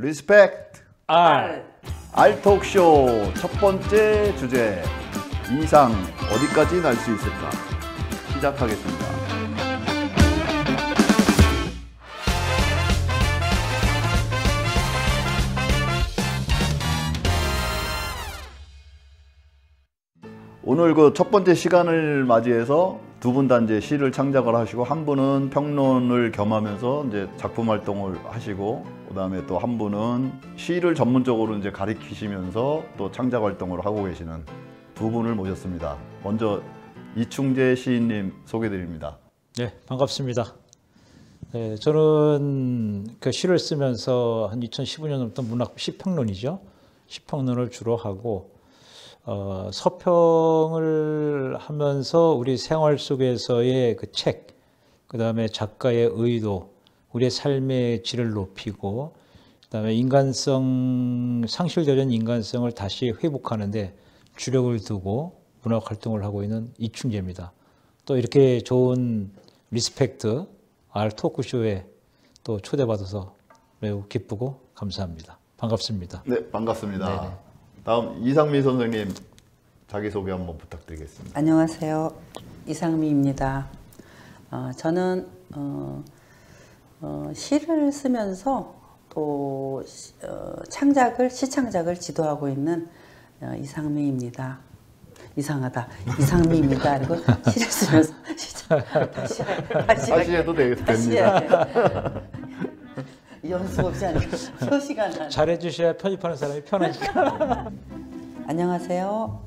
리스펙트 R. 알톡쇼 첫 번째 주제, 이상 어디까지 날 수 있을까? 시작하겠습니다. 오늘 그 첫 번째 시간을 맞이해서 두 분 다 이제 시를 창작을 하시고, 한 분은 평론을 겸하면서 이제 작품 활동을 하시고, 그다음에 또 한 분은 시를 전문적으로 이제 가리키시면서 또 창작 활동을 하고 계시는 두 분을 모셨습니다. 먼저 이충재 시인님 소개드립니다. 네, 반갑습니다. 네, 저는 그 시를 쓰면서 한 2015년부터 문학 시평론이죠. 시평론을 주로 하고, 서평을 하면서 우리 생활 속에서의 그 책, 그 다음에 작가의 의도, 우리의 삶의 질을 높이고, 그 다음에 인간성, 상실되는 인간성을 다시 회복하는데 주력을 두고 문학 활동을 하고 있는 이충재입니다. 또 이렇게 좋은 리스펙트 R 토크쇼에 또 초대받아서 매우 기쁘고 감사합니다. 반갑습니다. 네, 반갑습니다. 네네. 다음 이상미 선생님 자기소개 한번 부탁드리겠습니다. 안녕하세요. 이상미입니다. 저는 시를 쓰면서 또 시창작을 지도하고 있는 이상미입니다. 이상하다. 이상미입니다. 그리고 시를 쓰면서 다시 해도 됩니다. 연습 없이 하니까 표시가 나. 잘해주셔야 편집하는 사람이 편하니까. 안녕하세요.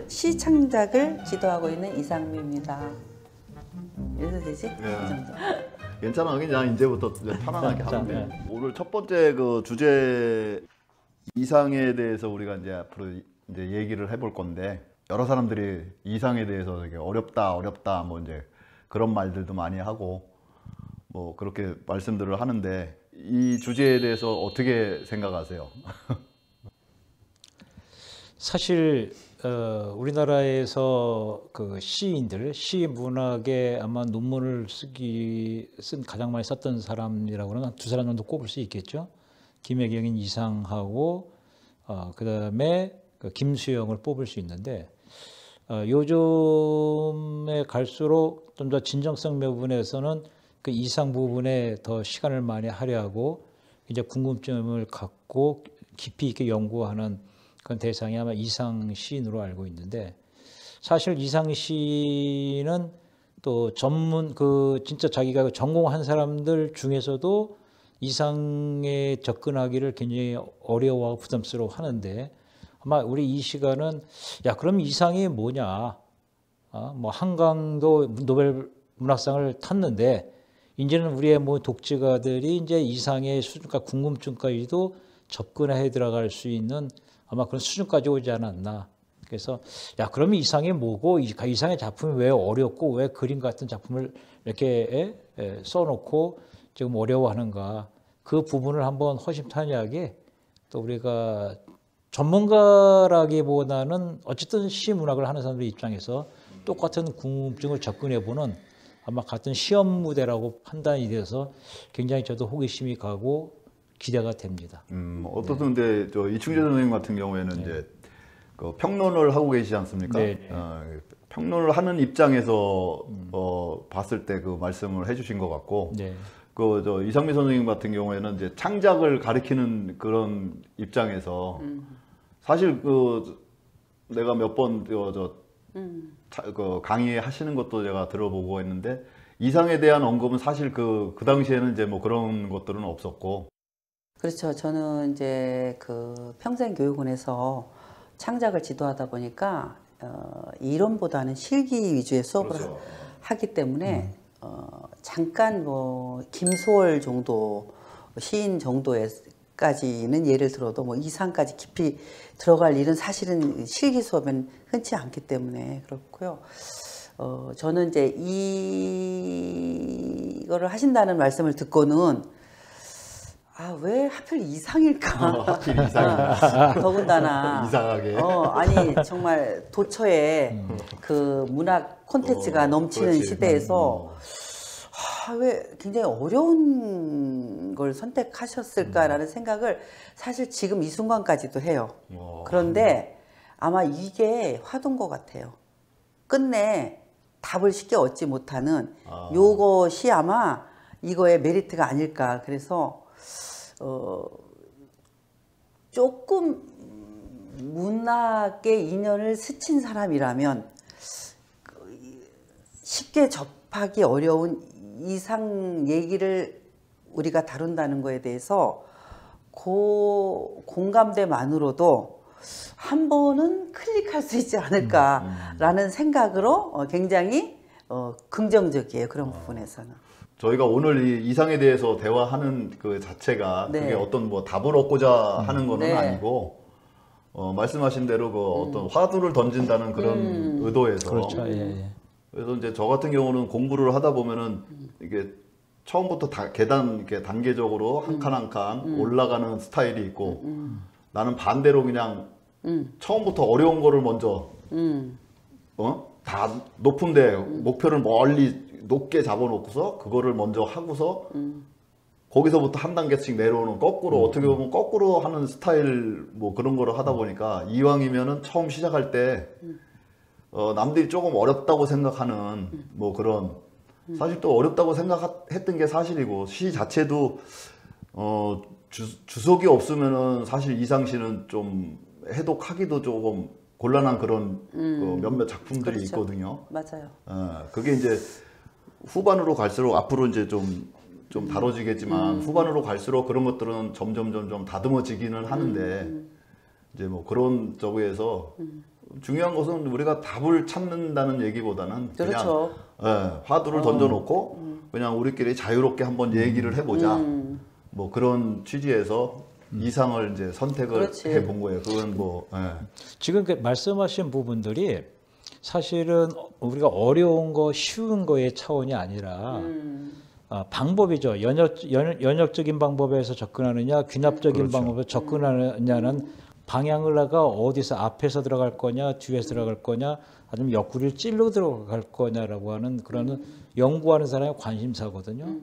시 창작을 지도하고 있는 이상미입니다. 이래도 되지? 네. 이 정도. 괜찮아, 그냥 이제부터 편안하게 자, 하면 돼. 네. 오늘 첫 번째 그 주제 이상에 대해서 우리가 이제 앞으로 이제 얘기를 해볼 건데, 여러 사람들이 이상에 대해서 되게 어렵다 뭐 이제 그런 말들도 많이 하고 뭐 그렇게 말씀들을 하는데, 이 주제에 대해서 어떻게 생각하세요? 사실 우리나라에서 그 시인들, 시 문학에 아마 논문을 쓴 가장 많이 썼던 사람이라고는 한 두 사람 정도 꼽을 수 있겠죠. 김혜경인 이상하고 그다음에 그 김수영을 뽑을 수 있는데, 요즘에 갈수록 좀 더 진정성 부분에서는 그 이상 부분에 더 시간을 많이 할애하고 이제 궁금점을 갖고 깊이 있게 연구하는 그런 대상이 아마 이상 시인으로 알고 있는데, 사실 이상 시인은 또 전문 진짜 자기가 전공한 사람들 중에서도 이상에 접근하기를 굉장히 어려워하고 부담스러워 하는데, 아마 우리 이 시간은 그럼 이상이 뭐냐? 뭐 한강도 노벨 문학상을 탔는데 이제는 우리의 뭐 독자가들이 이제 이상의 수준과 궁금증까지도 접근해 들어갈 수 있는 아마 그런 수준까지 오지 않았나. 그래서 그러면 이상이 뭐고, 이상의 작품이 왜 어렵고 왜 그림 같은 작품을 이렇게 써놓고 지금 어려워하는가. 그 부분을 한번 허심탄회하게 또 우리가 전문가라기보다는 어쨌든 시 문학을 하는 사람들 입장에서 똑같은 궁금증을 접근해보는 아마 같은 시험 무대라고 판단이 돼서 굉장히 저도 호기심이 가고 기대가 됩니다. 어떻던데 저 이충재 선생님 같은 경우에는 이제 그 평론을 하고 계시지 않습니까? 평론을 하는 입장에서 봤을 때 그 말씀을 해주신 것 같고, 그 저 이상미 선생님 같은 경우에는 이제 창작을 가리키는 그런 입장에서 사실 그 내가 몇 번 그 강의하시는 것도 제가 들어보고 했는데, 이상에 대한 언급은 사실 그 당시에는 이제 뭐 그런 것들은 없었고. 그렇죠. 저는 이제 그 평생교육원에서 창작을 지도하다 보니까 이론보다는 실기 위주의 수업을 하기 때문에 잠깐 뭐 김소월 정도 시인 정도까지는 예를 들어도 뭐 이상까지 깊이 들어갈 일은 사실은 실기 수업은 흔치 않기 때문에 그렇고요. 저는 이제 이거를 하신다는 말씀을 듣고는 왜 하필 이상일까? 하필 이상일까? 더군다나 이상하게. 아니 정말 도처에 그 문학 콘텐츠가 넘치는 그렇지. 시대에서 왜 굉장히 어려운 걸 선택하셨을까라는 생각을 사실 지금 이 순간까지도 해요. 그런데 아마 이게 화두인 것 같아요. 끝내 답을 쉽게 얻지 못하는 요것이 아마 이거의 메리트가 아닐까. 그래서 조금 문학에 인연을 스친 사람이라면 쉽게 접하기 어려운 이상 얘기를 우리가 다룬다는 거에 대해서 그 공감대만으로도 한 번은 클릭할 수 있지 않을까라는 생각으로 굉장히 긍정적이에요. 그런 부분에서는. 저희가 오늘 이 이상에 대해서 대화하는 그 자체가 네. 그게 어떤 뭐 답을 얻고자 하는 거는 네. 아니고 말씀하신 대로 그 어떤 화두를 던진다는 그런 의도에서 그렇죠. 예. 그래서 이제 저 같은 경우는 공부를 하다 보면은 이게 처음부터 계단 이렇게 단계적으로 한 칸 한 칸 올라가는 스타일이 있고 나는 반대로 그냥 처음부터 어려운 거를 먼저 다 높은데 목표를 멀리 높게 잡아놓고서 그거를 먼저 하고서 거기서부터 한 단계씩 내려오는 거꾸로 어떻게 보면 거꾸로 하는 스타일 뭐 그런 거를 하다 보니까 이왕이면은 처음 시작할 때 남들이 조금 어렵다고 생각하는 뭐 그런 사실 또 어렵다고 생각했던 게 사실이고 시 자체도 주석이 없으면은 사실 이상시는 좀 해독하기도 조금 곤란한 그런 그 몇몇 작품들이 그렇죠. 있거든요. 맞아요. 그게 이제 후반으로 갈수록 앞으로 이제 좀 다뤄지겠지만 후반으로 갈수록 그런 것들은 점점 다듬어지기는 하는데 이제 뭐 그런 쪽에서 중요한 것은 우리가 답을 찾는다는 얘기보다는 그렇죠. 그냥 화두를 던져놓고 그냥 우리끼리 자유롭게 한번 얘기를 해보자. 뭐 그런 취지에서 이상을 이제 선택을 그렇지. 해본 거예요. 그건 뭐 지금 그 말씀하신 부분들이 사실은 우리가 어려운 거 쉬운 거의 차원이 아니라 방법이죠. 연역적인 방법에서 접근하느냐 귀납적인 그렇죠. 방법에서 접근하느냐는 방향을 내가 어디서 앞에서 들어갈 거냐 뒤에서 들어갈 거냐 아니면 옆구리를 찔러 들어갈 거냐라고 하는 그런 연구하는 사람의 관심사거든요.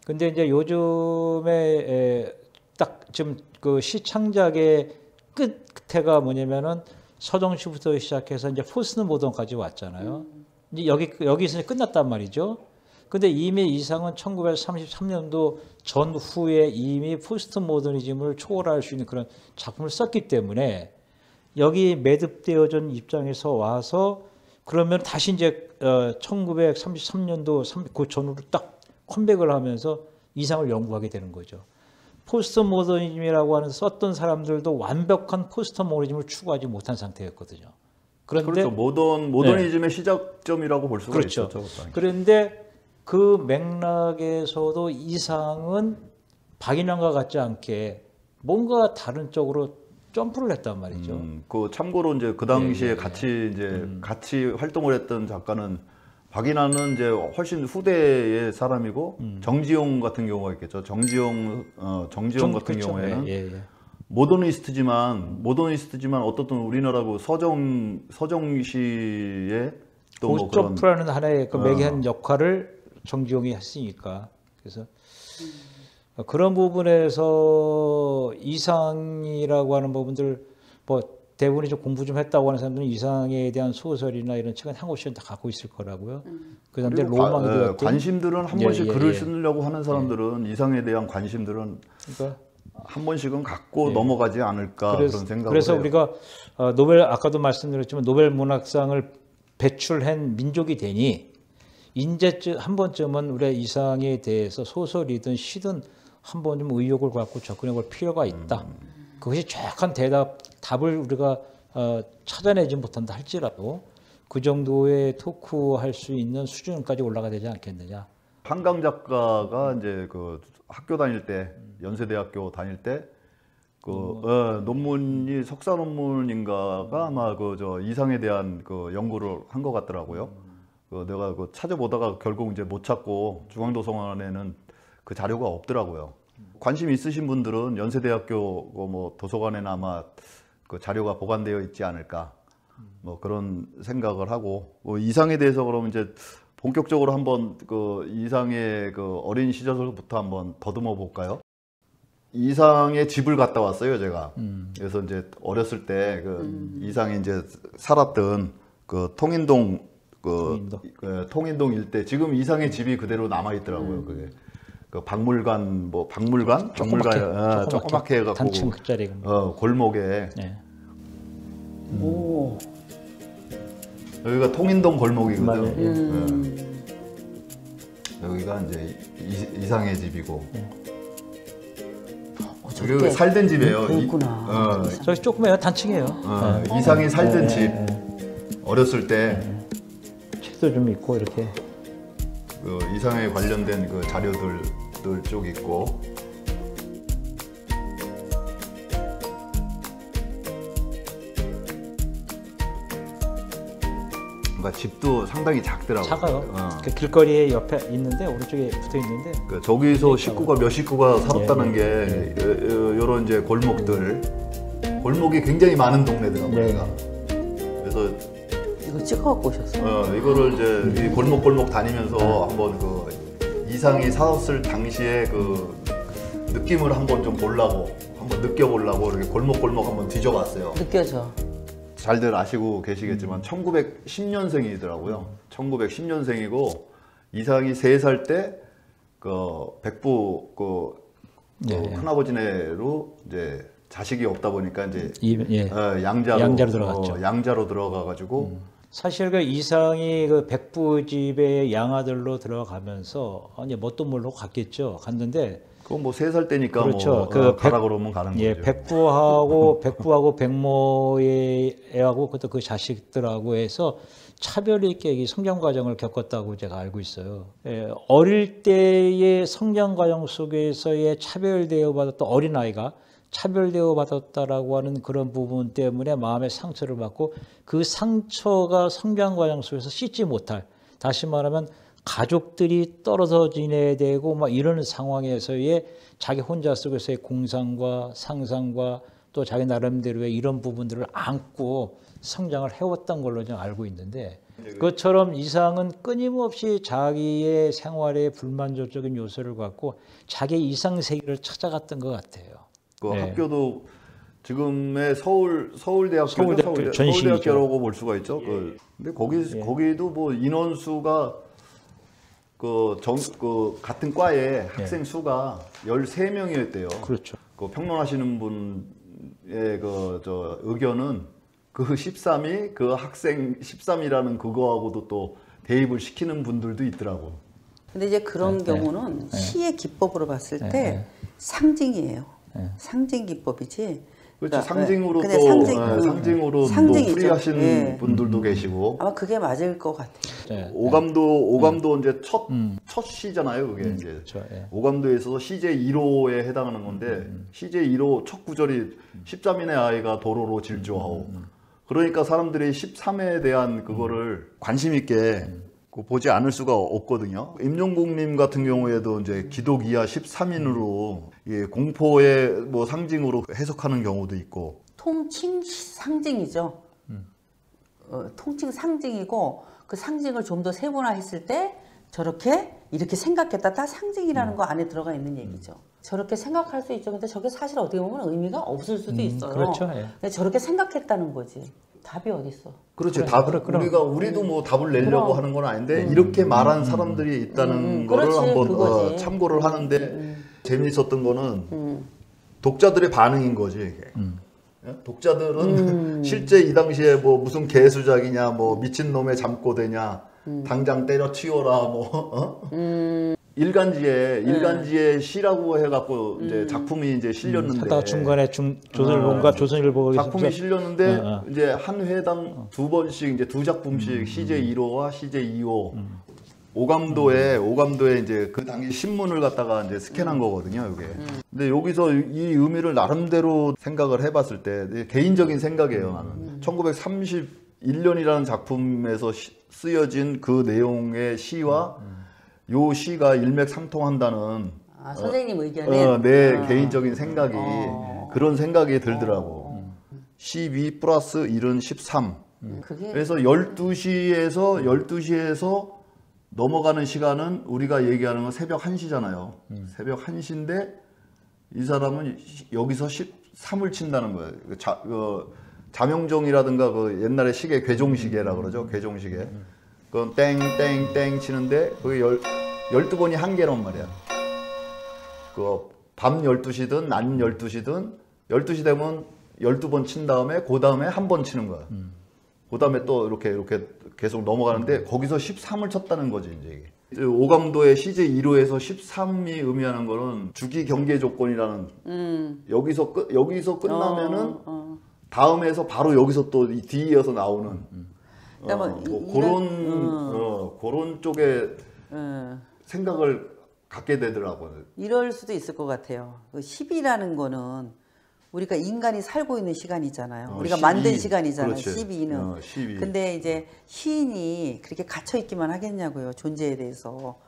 근데 이제 요즘에 딱 지금 그 시창작의 끝에가 뭐냐면은 서정시부터 시작해서 이제 포스트 모던까지 왔잖아요. 이제 여기서 끝났단 말이죠. 근데 이미 이상은 1933년도 전후에 이미 포스트 모더니즘을 초월할 수 있는 그런 작품을 썼기 때문에 여기 매듭되어진 입장에서 와서 그러면 다시 이제 1933년도 그 전후로 딱 컴백을 하면서 이상을 연구하게 되는 거죠. 포스트 모더니즘이라고 하는 썼던 사람들도 완벽한 포스트 모더니즘을 추구하지 못한 상태였거든요. 그런데 그렇죠. 모더니즘의 시작점이라고 볼 수가 그렇죠. 있었죠. 그런데 그 맥락에서도 이상은 박인환과 같지 않게 뭔가 다른 쪽으로 점프를 했단 말이죠. 그 참고로 이제 그 당시에 같이 활동을 했던 작가는 박인환은 이제 훨씬 후대의 사람이고 정지용 같은 경우가 있겠죠. 정지용 같은 그렇죠. 경우에는 모더니스트지만 어떻든 우리나라 그 서정시의 또 뭐 그런 점프라는 하나의 그 매개한 역할을 정지용이 했으니까 그래서 그런 부분에서 이상이라고 하는 부분들 뭐 대부분이 좀 공부 좀 했다고 하는 사람들은 이상에 대한 소설이나 이런 책은 한 권씩은 다 갖고 있을 거라고요. 그다음에 로망이 되었던 관심들은 한 번씩 글을 쓰려고 하는 사람들은 이상에 대한 관심들은 그러니까 한 번씩은 갖고 넘어가지 않을까 그런 생각을 그래서 해요. 우리가 노벨 아까도 말씀드렸지만 노벨 문학상을 배출한 민족이 되니 이제쯤 한 번쯤은 우리가 이상에 대해서 소설이든 시든 한 번 좀 의욕을 갖고 접근해 볼 필요가 있다. 그것이 정확한 답을 우리가 찾아내지 못한다 할지라도 그 정도의 토크할 수 있는 수준까지 올라가야 되지 않겠느냐. 한강 작가가 이제 그 학교 다닐 때 연세대학교 다닐 때 그 논문이 석사 논문인가가 아마 그 저 이상에 대한 그 연구를 한 것 같더라고요. 그 내가 그 찾아보다가 결국 이제 못 찾고 중앙도서관에는 그 자료가 없더라고요. 관심 있으신 분들은 연세대학교 뭐 도서관에는 아마 그 자료가 보관되어 있지 않을까 뭐 그런 생각을 하고 뭐 이상에 대해서 그러면 이제 본격적으로 한번 그 이상의 그 어린 시절부터 한번 더듬어 볼까요? 이상의 집을 갔다 왔어요, 제가. 그래서 이제 어렸을 때 그 이상이 이제 살았던 그 통인동 통인동 일대, 지금 이상의 집이 그대로 남아 있더라고요. 그게 그 박물관 조그맣게 해갖고 단층 끝자리 골목에. 네. 오. 여기가 통인동 골목이거든. 맞아요. 여기가 이제 이상의 집이고. 저렇게 여기 살던 집이에요. 그렇구나. 저기 조그매요, 단층이에요. 이상이 살던 집. 어렸을 때 책도 좀 있고 이렇게. 그 이상에 관련된 그 자료들 쭉 있고. 그러니까 집도 상당히 작더라고요. 작아요. 그 길거리에 옆에 있는데, 오른쪽에 붙어 있는데. 그 저기서 몇 식구가 살았다는 게 이런 이제 골목이 굉장히 많은 동네더라고요. 네. 그래서 이거 찍어갖고 오셨어요. 이거를 이제 이 골목 다니면서 한번 그 이상이 살았을 당시에 그 느낌을 한번 좀 한번 느껴보려고 이렇게 골목 한번 뒤져봤어요. 느껴져. 잘들 아시고 계시겠지만 1910년생이더라고요. 1910년생이고 이상이 3살 때 그 백부 큰아버지네로 이제 자식이 없다 보니까 이제 양자로 들어갔죠. 양자로 들어가가지고 사실 그 이상이 그 백부 집의 양아들로 들어가면서 이제 뭣도 모르고 갔겠죠. 갔는데 그건 뭐 3살 때니까 그렇죠. 뭐 가라 그러면 가는 거죠. 백부하고 백모의 애하고 그것도 그 자식들하고 해서 차별이 있게 이 성장 과정을 겪었다고 제가 알고 있어요. 어릴 때의 성장 과정 속에서의 차별대우 받았던 어린아이가 차별대우 받았다라고 하는 그런 부분 때문에 마음의 상처를 받고 그 상처가 성장 과정 속에서 씻지 못할, 다시 말하면 가족들이 떨어져 지내야 되고 막 이런 상황에서의 자기 혼자 속에서의 공상과 상상과 또 자기 나름대로의 이런 부분들을 안고 성장을 해왔던 걸로 좀 알고 있는데, 그것처럼 이상은 끊임없이 자기의 생활에 불만족적인 요소를 갖고 자기의 이상 세계를 찾아갔던 것 같아요. 그 학교도 지금의 서울대학교라고 볼 수가 있죠. 근데 거기도 뭐 인원수가 그 같은 과에 학생 수가 13명이었대요. 그렇죠. 그 평론하시는 분의 의견은 그 13이 그 학생 13이라는 그거하고도 또 대입을 시키는 분들도 있더라고. 근데 이제 그런 경우는 시의 기법으로 봤을 때 상징이에요. 상징 기법이지. 그렇죠. 상징으로 근데 또 상징으로 또 풀이하시는 분들도 계시고. 아마 그게 맞을 것 같아요. 오감도 이제 첫 시잖아요. 그게 이제 그렇죠. 오감도에 있어서 시제 1호에 해당하는 건데 시제 1호 첫 구절이 13인의 아이가 도로로 질주하오. 그러니까 사람들이 13에 대한 그거를 관심 있게 보지 않을 수가 없거든요. 임용국님 같은 경우에도 이제 기독이하 13인으로 공포의 뭐 상징으로 해석하는 경우도 있고. 통칭 상징이죠. 통칭 상징이고 그 상징을 좀 더 세분화했을 때 저렇게 이렇게 생각했다. 다 상징이라는 거 안에 들어가 있는 얘기죠. 저렇게 생각할 수 있죠. 근데 저게 사실 어떻게 보면 의미가 없을 수도 있어요. 그렇죠. 근데 저렇게 생각했다는 거지. 답이 어디 있어? 그렇죠. 우리도 뭐 답을 내려고 하는 건 아닌데 이렇게 말한 사람들이 있다는 거를 한번 참고를 하는데 재미있었던 거는 독자들의 반응인 거지. 이게. 독자들은 실제 이 당시에 뭐 무슨 개수작이냐, 뭐 미친놈의 잠꼬대냐, 당장 때려치워라, 뭐 일간지에 시라고 해갖고 이제 작품이 이제 실렸는데 하다가 중간에 조선일보가 작품이 실렸는데 이제 한 회당 2번씩 이제 2작품씩 시제 1호와 시제 2호 오감도에 이제 그 당시 신문을 갖다가 이제 스캔한 거거든요, 이게. 근데 여기서 이 의미를 나름대로 생각을 해봤을 때 개인적인 생각이에요, 나는. 1931년이라는 작품에서 쓰여진 그 내용의 시와 요 시가 일맥상통한다는 선생님 의견에 내 개인적인 생각이 그런 생각이 들더라고. 12 플러스 1은 13. 그래서 12시에서 넘어가는 시간은 우리가 얘기하는 건 새벽 1시잖아요. 새벽 1시인데 이 사람은 여기서 13을 친다는 거예요. 자명종이라든가 그 옛날에 시계 괴종시계라 그러죠. 괴종시계. 그건 땡땡땡 치는데 그게 12번이 한 개란 말이야. 그 밤 12시든 낮 12시든 12시 되면 12번 친 다음에 그 다음에 한 번 치는 거야. 그 다음에 또 이렇게 계속 넘어가는데 거기서 13을 쳤다는 거지 이제 이게. 오감도의 시제 1호에서 13이 의미하는 거는 주기 경계 조건이라는 여기서 끝나면은 다음에서 바로 여기서 또 뒤이어서 나오는 그런 쪽에 생각을 갖게 되더라고요. 이럴 수도 있을 것 같아요. 10이라는 거는 우리가 인간이 살고 있는 시간이잖아요. 우리가 12. 만든 시간이잖아요. 그렇지. 12는. 12. 근데 이제 시인이 그렇게 갇혀 있기만 하겠냐고요. 존재에 대해서.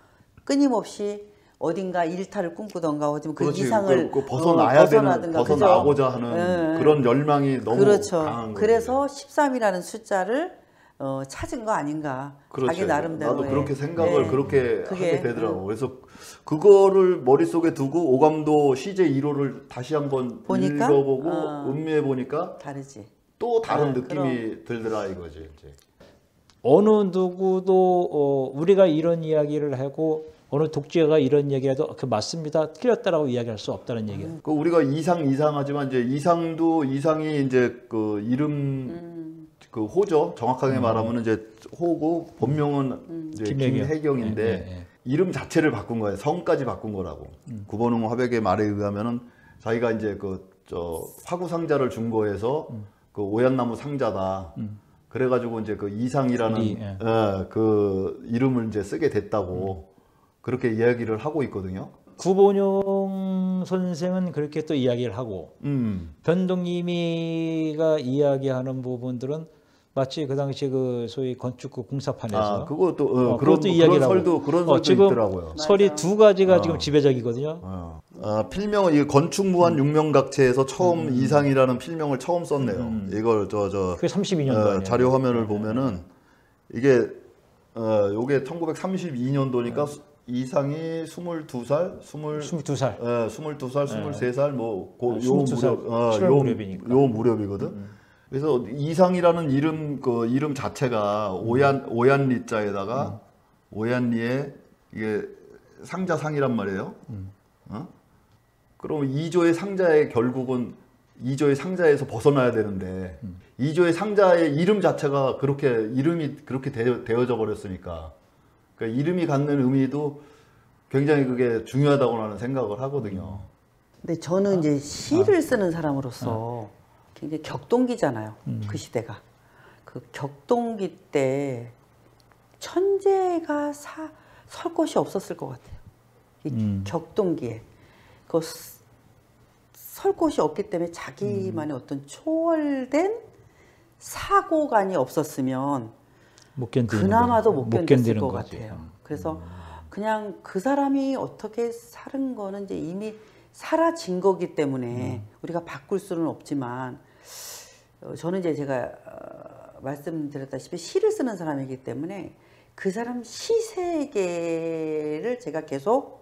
끊임없이 어딘가 일탈을 꿈꾸던가 어디면 그 그렇지. 이상을 벗어나야 되는, 벗어나고자 그죠? 하는 그런 열망이 너무 그렇죠. 강한 거죠. 그래서 13이라는 숫자를 찾은 거 아닌가. 그렇죠. 자기 나름대로. 나도 그렇게 생각을 그렇게 그게, 하게 되더라고. 그래서 그거를 머릿속에 두고 오감도 시제 1호를 다시 한번 보니까? 읽어보고 음미해 보니까 다르지. 또 다른 느낌이 들더라 이거지. 이제. 어느 누구도 우리가 이런 이야기를 하고 어느 독재가 이런 얘기해도 그 맞습니다. 틀렸다라고 이야기할 수 없다는 얘기예요. 그 우리가 이상하지만 이제 이상이 이제 그 이름 그 호죠. 정확하게 말하면 이제 호고 본명은 이제 김혜경인데 네. 이름 자체를 바꾼 거예요. 성까지 바꾼 거라고. 구본웅 화백의 말에 의하면은 자기가 이제 화구 상자를 준 거에서 그 오얏나무 상자다. 그래가지고 이제 그 이상이라는 그 이름을 이제 쓰게 됐다고 그렇게 이야기를 하고 있거든요. 구본용 선생은 그렇게 또 이야기를 하고 변동님이가 이야기하는 부분들은 마치 그 당시 그 소위 건축 공사판에서 그것도 그것도 이야기를 하고 그런 설도 지금 있더라고요. 설이 두 가지가 지금 지배적이거든요. 필명은 이 건축무한 육명각체에서 처음 이상이라는 필명을 처음 썼네요. 이걸 그게 32년도 자료 화면을 보면은 이게 요게 1932년도니까 이상이 22살, 22살. 23살 요 22살 무렵이니까. 요 무렵이거든. 그래서 이상이라는 이름 자체가 오얀리자에다가 오얀리에 이게 상자상이란 말이에요. 그럼 2조의 상자에 결국은 2조의 상자에서 벗어나야 되는데 2조의 상자의 이름 자체가 이름이 그렇게 되어져 버렸으니까 그러니까 이름이 갖는 의미도 굉장히 그게 중요하다고 나는 생각을 하거든요. 근데 저는 이제 시를 쓰는 사람으로서 굉장히 격동기잖아요. 그 시대가. 그 격동기 때 천재가 설 곳이 없었을 것 같아요. 이 격동기에. 설 곳이 없기 때문에 자기만의 어떤 초월된 사고관이 없었으면 그나마도 못 견뎠을 것 같아요. 그래서 그냥 그 사람이 어떻게 사는 거는 이제 이미 사라진 거기 때문에 우리가 바꿀 수는 없지만 저는 이제 제가 말씀드렸다시피 시를 쓰는 사람이기 때문에 그 사람 시세계를 제가 계속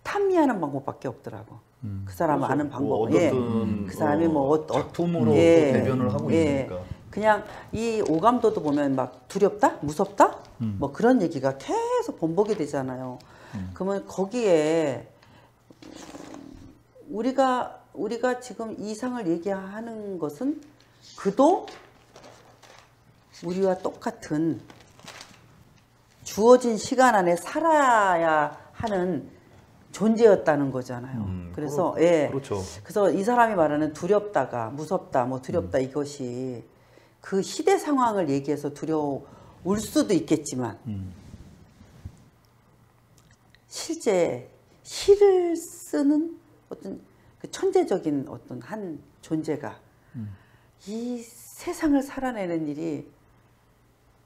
탐미하는 방법밖에 없더라고. 그 사람 그렇죠. 아는 방법. 그 사람이 작품으로 대변을 하고 있으니까. 그냥 이 오감도도 보면 막 두렵다, 무섭다, 뭐 그런 얘기가 계속 번복이 되잖아요. 그러면 거기에 우리가 지금 이상을 얘기하는 것은 그도 우리와 똑같은 주어진 시간 안에 살아야 하는 존재였다는 거잖아요. 그래서 그렇죠. 그래서 이 사람이 말하는 두렵다가 무섭다, 뭐 두렵다 이것이 그 시대 상황을 얘기해서 두려울 수도 있겠지만 실제 시를 쓰는 어떤 그 천재적인 어떤 한 존재가 이 세상을 살아내는 일이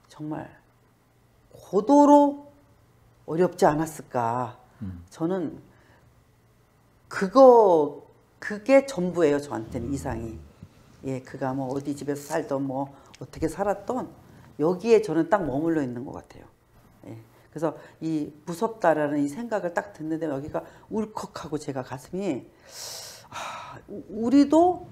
정말 고도로 어렵지 않았을까. 저는 그게 전부예요. 저한테는 이상이. 그가 뭐 어디 집에서 살던 뭐 어떻게 살았던 여기에 저는 딱 머물러 있는 것 같아요. 예. 그래서 이 무섭다라는 이 생각을 딱 듣는데 여기가 울컥하고 제가 가슴이 우리도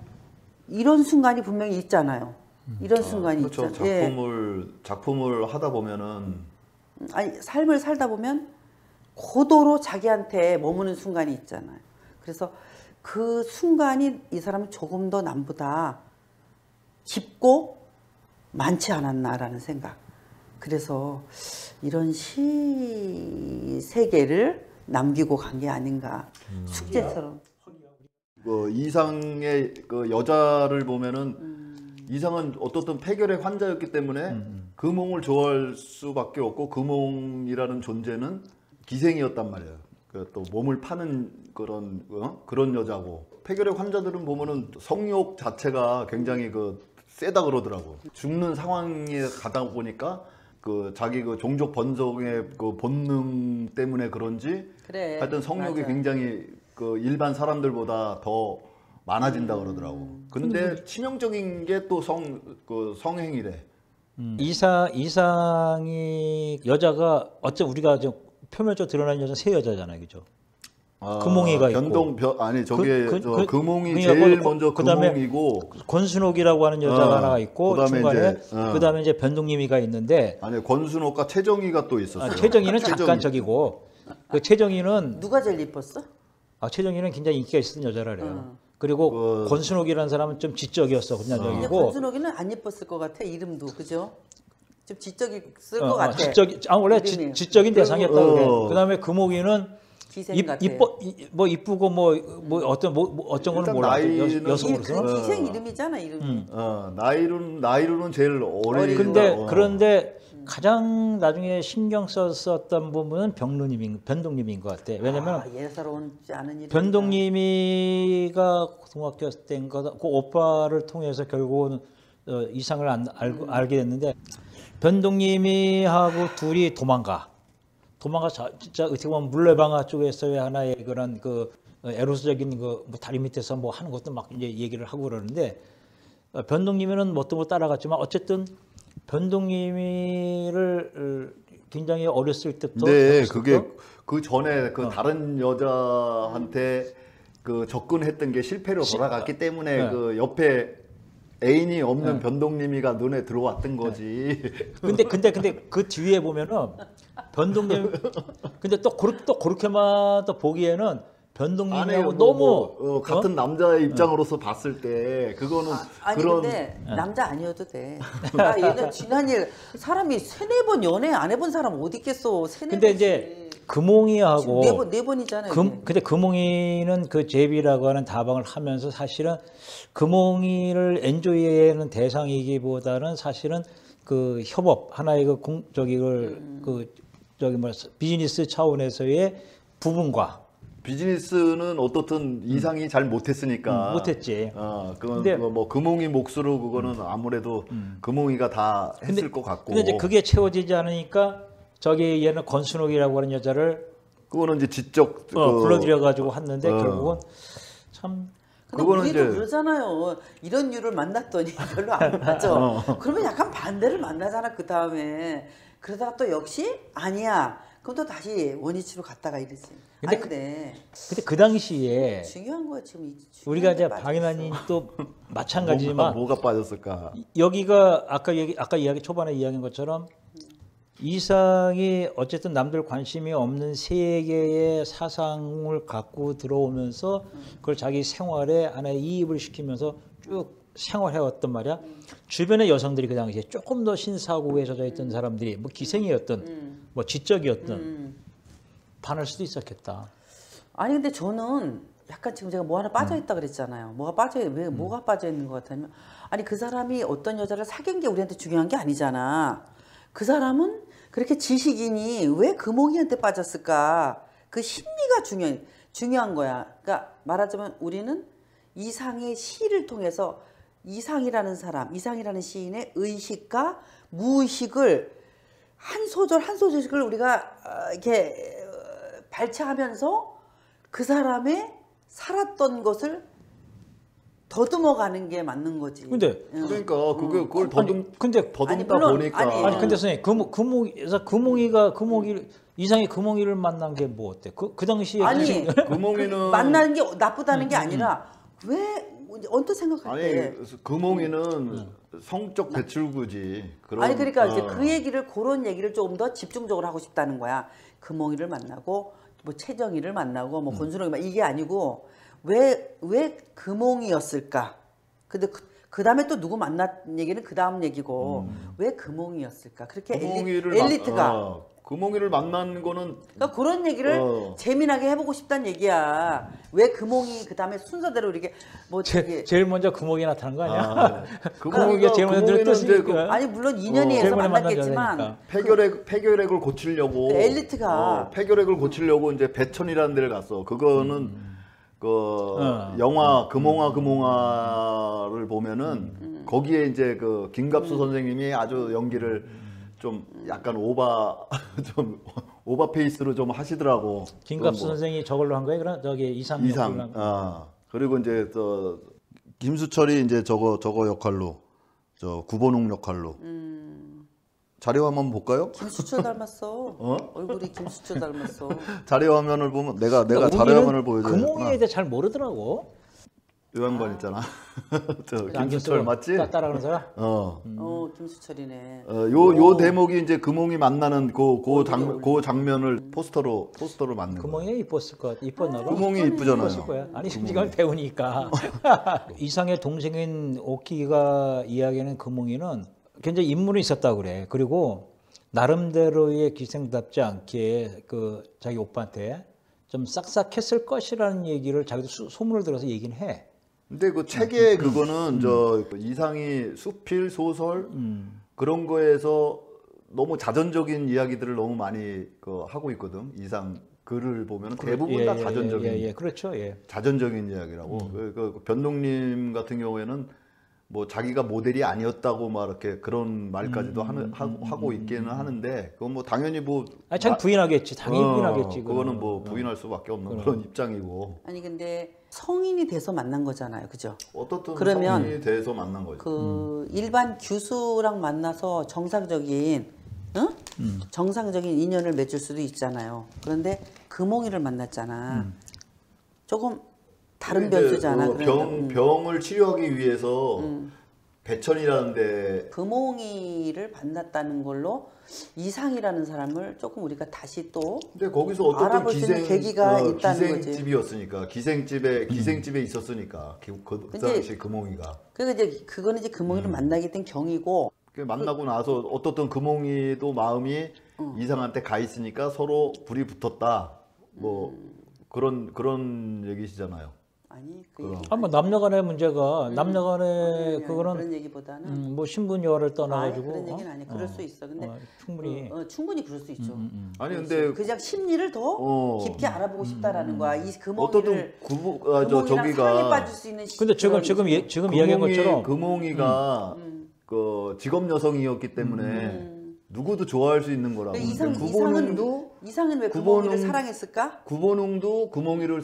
이런 순간이 분명히 있잖아요. 이런 순간이 그렇죠. 있잖아요. 작품을 하다 보면은 아니 삶을 살다 보면 고도로 자기한테 머무는 순간이 있잖아요. 그래서 그 순간이 이 사람은 조금 더 남보다 깊고 많지 않았나라는 생각. 그래서 이런 시 세계를 남기고 간 게 아닌가. 숙제처럼. 이상의 그 여자를 보면은 이상은 어떻든 폐결의 환자였기 때문에 금홍을 좋아할 수밖에 없고 금홍이라는 존재는 기생이었단 말이에요. 또 몸을 파는 그런 여자고 폐결의 환자들은 보면은 성욕 자체가 굉장히 세다 그러더라고. 죽는 상황에 가다 보니까 자기 종족 번성의 본능 때문에 그런지 그래, 하여튼 성욕이 맞아. 굉장히 일반 사람들보다 더 많아진다 그러더라고. 근데 치명적인 게 또 성행위래. 이상이 여자가 우리가 좀 표면적으로 드러나는 여자 세 여자잖아요, 그죠? 금홍이가 있고. 금홍이 그러니까 제일 먼저 그다음에 금홍이고 권순옥이라고 하는 여자가 하나가 있고 그다음에 중간에 이제, 그다음에 이제 변동님이가 있는데 권순옥과 최정희가 또 있었어요. 최정희는 잠깐 적이고 그 최정희는 누가 제일 이뻤어? 최정희는 굉장히 인기가 있었던 여자라래요. 그리고 권순옥이라는 사람은 좀 지적이었어, 그냥 근데 적이고. 권순옥이는 안 예뻤을 것 같아. 이름도 그죠? 좀 지적있을 것 같아. 원래 이름이. 지적인 대상이었다 그래. 그다음에 금옥이는 기생 같아. 이쁘고 어떤 건 일단 몰라. 나이는 여성으로서는. 기생 이름이잖아, 이름이. 나이로는 제일 어린. 그런데 가장 나중에 신경 썼던 부분은 변동님인 것 같아. 왜냐면 예사롭지 않은 이름. 변동님이가 고등학교 때인가 그 오빠를 통해서 결국은 이상을 알게 됐는데 변동님이하고 둘이 도망가 진짜 어떻게 보면 물레방아 쪽에서의 하나의 그런 에로스적인 다리 밑에서 하는 것도 막 이제 얘기를 하고 그러는데 변동님이는 뭣도 따라갔지만 어쨌든 변동님이를 굉장히 어렸을 때부터 그게 그 전에 다른 여자한테 접근했던 게 실패로 돌아갔기 때문에 옆에 애인이 없는 변동님이가 눈에 들어왔던 거지. 근데 그 뒤에 보면은 변동님 근데 또 그렇게만 또 보기에는 변동님하고 너무 같은 남자의 입장으로서 봤을 때 그거는 근데 남자 아니어도 돼. 얘는 지난 일 사람이 3-4번 연애 안 해본 사람 어디 있겠어. 3-4번. 근데 이제 금홍이하고 네 번이잖아요. 근데 금홍이는 제비라고 하는 다방을 하면서 사실은 금홍이를 엔조이하는 대상이기보다는 사실은 협업 하나의 비즈니스 차원에서의 부분과 비즈니스는 어떻든 이상이 잘 못했으니까 못했지. 그건 금홍이 몫으로 그거는 아무래도 금홍이가 다 했을 것 같고. 근데 이제 그게 채워지지 않으니까 얘는 권순옥이라고 하는 여자를 그거는 이제 지적 불러들여 가지고 했는데 결국은 참. 근데 우리도 그러잖아요. 이런 유를 만났더니 별로 안 맞아. 그러면 약간 반대를 만나잖아 그 다음에. 그러다가 또 역시 아니야. 그럼 또 다시 원위치로 갔다가 이러지. 근데 그 당시에 중요한 거야 지금. 우리가 이제 방인환이 또 마찬가지지만 뭐가 빠졌을까? 여기가 아까 초반에 이야기한 것처럼 이상이 어쨌든 남들 관심이 없는 세계의 사상을 갖고 들어오면서 그걸 자기 생활에 하나의 이입을 시키면서 쭉 생활해왔단 말이야. 주변의 여성들이 그 당시에 조금 더 신사고에 젖어 있던 사람들이 기생이었던 지적이었던 반할 수도 있었겠다. 아니 근데 저는 약간 지금 제가 뭐 하나 빠져 있다 그랬잖아요. 뭐가 빠져 있는 것 같으면 아니 그 사람이 어떤 여자를 사귄 게 우리한테 중요한 게 아니잖아. 그 사람은 그렇게 지식인이 왜 금홍이한테 빠졌을까? 그 심리가 중요한 거야. 그러니까 말하자면 우리는 이상의 시를 통해서 이상이라는 시인의 의식과 무의식을 한 소절 한 소절씩을 우리가 이렇게 발췌하면서 그 사람의 살았던 것을 더듬어 가는 게 맞는 거지. 근데 그러니까 그걸 근데 더듬다 물론, 보니까 아니, 근데 선생님 금몽이 이상의 금몽이를 만난 게 뭐 어때? 그 당시에 아니 금몽이는 만나는 게 나쁘다는 게 아니라 왜 언뜻 생각할 때 금몽이는 성적 배출구지. 아니 그러니까 이제 어. 그 얘기를 그런 얘기를 조금 더 집중적으로 하고 싶다는 거야. 금몽이를 만나고 뭐 최정희를 만나고 뭐 권순홍이 이게 아니고 왜 금몽이었을까? 근데 그 다음에 또 누구 만났 얘기는 그 다음 얘기고 왜 금몽이었을까? 그렇게 엘리트가 금몽이를 만난 거는 그러니까 그런 얘기를 재미나게 해보고 싶다는 얘기야. 왜 금몽이 그 다음에 순서대로 이렇게 뭐 저기 제일 먼저 금몽이 나타난 거 아니야? 아, 금몽이가 제일 먼저 들었으니까. 아니 물론 인연이 해서 만났겠지만 폐결핵을 고치려고 그 엘리트가 폐결핵을 고치려고 이제 배천이라는 데를 갔어. 그거는 영화 금몽아를 보면은 거기에 이제 그 김갑수 선생님이 아주 연기를 좀 약간 좀 오바 페이스로 좀 하시더라고. 김갑수 선생이 저걸로 한 거예요? 그럼 저기 이상. 그리고 이제 김수철이 이제 저거 역할로 구본웅 역할로. 자료 화면 볼까요? 김수철 닮았어. 얼굴이 김수철 닮았어. 자료 화면을 보면 내가 자료 화면을 보여줘야 금몽이에 대해 잘 모르더라고. 요 양반 있잖아. 저 안경 김수철 쓰고 맞지? 따라가는 사람? 김수철이네. 요 대목이 이제 금몽이 만나는 그 장면을 포스터로 만든 거야. 금몽이 이뻤나 봐. 금몽이 이쁘잖아요. 이뻤을 거야. 아니 지금 배우니까. 이상의 동생인 오키가 이야기하는 금몽이는 굉장히 인물이 있었다고 그래. 그리고 나름대로의 기생답지 않게 그 자기 오빠한테 좀 싹싹했을 것이라는 얘기를 자기도 소문을 들어서 얘기는 해. 근데 그 책에 그거는 이상이 수필 소설 그런 거에서 너무 자전적인 이야기들을 너무 많이 하고 있거든. 이상 글을 보면 대부분 다 자전적인. 그렇죠. 자전적인 이야기라고. 그 변동님 같은 경우에는 뭐 자기가 모델이 아니었다고 막 이렇게 그런 말까지도 하고 있기는 하는데 그건 뭐 당연히 자기 부인하겠지. 당연히 부인하겠지. 그거는 뭐 부인할 수밖에 없는 그런 입장이고. 아니 근데 성인이 돼서 만난 거잖아요, 그죠? 어떻든 그러면 성인이 돼서 만난 거죠. 그 일반 교수랑 만나서 정상적인 정상적인 인연을 맺을 수도 있잖아요. 그런데 금몽이를 만났잖아. 조금 다른 변수잖아. 병을 치료하기 위해서 배천이라는데 금몽이를 만났다는 걸로 이상이라는 사람을 조금 우리가 다시 또 근데 거기서 어쨌든 알아볼 수 있는 계기가 있다는 거지. 기생집이었으니까 기생집에 있었으니까 그 당시 금몽이가. 그러니까 이제 그거는 이제 금몽이를 만나게 된 경위고. 만나고 나서 어떻든 금몽이도 마음이 이상한테 가 있으니까 서로 불이 붙었다. 뭐 그런 얘기시잖아요. 아니 뭐 남녀간의 문제가 남녀간의 그거는 그런 얘기보다는 뭐 신분여를 떠나가지고 그런 얘기는 아니야. 그럴 수 있어. 근데 충분히 충분히 그럴 수 있죠. 아니 근데 그냥 심리를 더 깊게 알아보고 싶다라는 거야. 이 금몽이를 저기가 사랑에 빠질 수 있는. 근데 지금 이야기한 것처럼 금몽이가 그 직업 여성이었기 때문에 누구도 좋아할 수 있는 거라고. 이상은 왜 금몽이를 사랑했을까? 구본웅도 금몽이를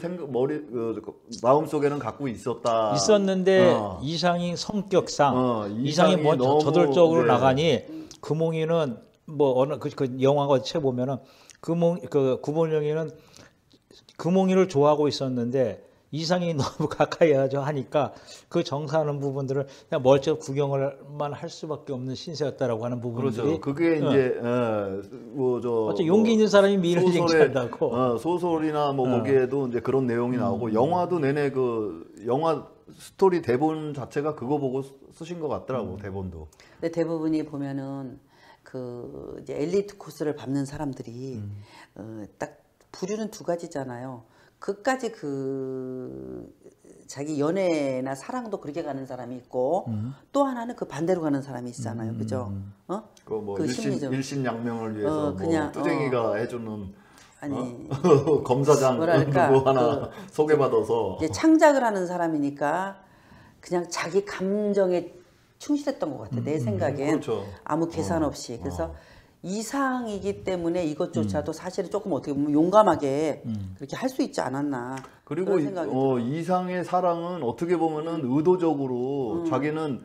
마음속에는 갖고 있었는데 이상이 성격상 이상이 뭐 저돌적으로 나가니 금몽이는 뭐 어느 그 영화가 책 보면은 구본웅이는 금몽이를 좋아하고 있었는데 이상이 너무 가까이 하니까 그 정사하는 부분들을 그냥 멀쩡히 구경을만 할 수밖에 없는 신세였다라고 하는 부분들이. 그렇죠. 그게 이제 어째 용기 있는 사람이 미를 쟁취한다고. 소설이나 뭐 거기에도 이제 그런 내용이 나오고 영화도 내내 영화 스토리 대본 자체가 그거 보고 쓰신 것 같더라고. 대본도. 근데 대부분이 보면은 이제 엘리트 코스를 밟는 사람들이 딱 부류는 두 가지잖아요. 그까지 자기 연애나 사랑도 그렇게 가는 사람이 있고 또 하나는 그 반대로 가는 사람이 있잖아요, 그죠? 뭐 그 심리적 일심양명을 위해서 그냥 뚜쟁이가 해주는 아니 검사장 뭐랄까 누구 하나 소개받아서 이제 창작을 하는 사람이니까 그냥 자기 감정에 충실했던 것 같아 내 생각엔. 그렇죠. 아무 계산 없이. 그래서 이상이기 때문에 이것조차도 사실은 조금 어떻게 보면 용감하게 그렇게 할 수 있지 않았나. 그리고 그런 생각이 들어요. 이상의 사랑은 어떻게 보면은 의도적으로 자기는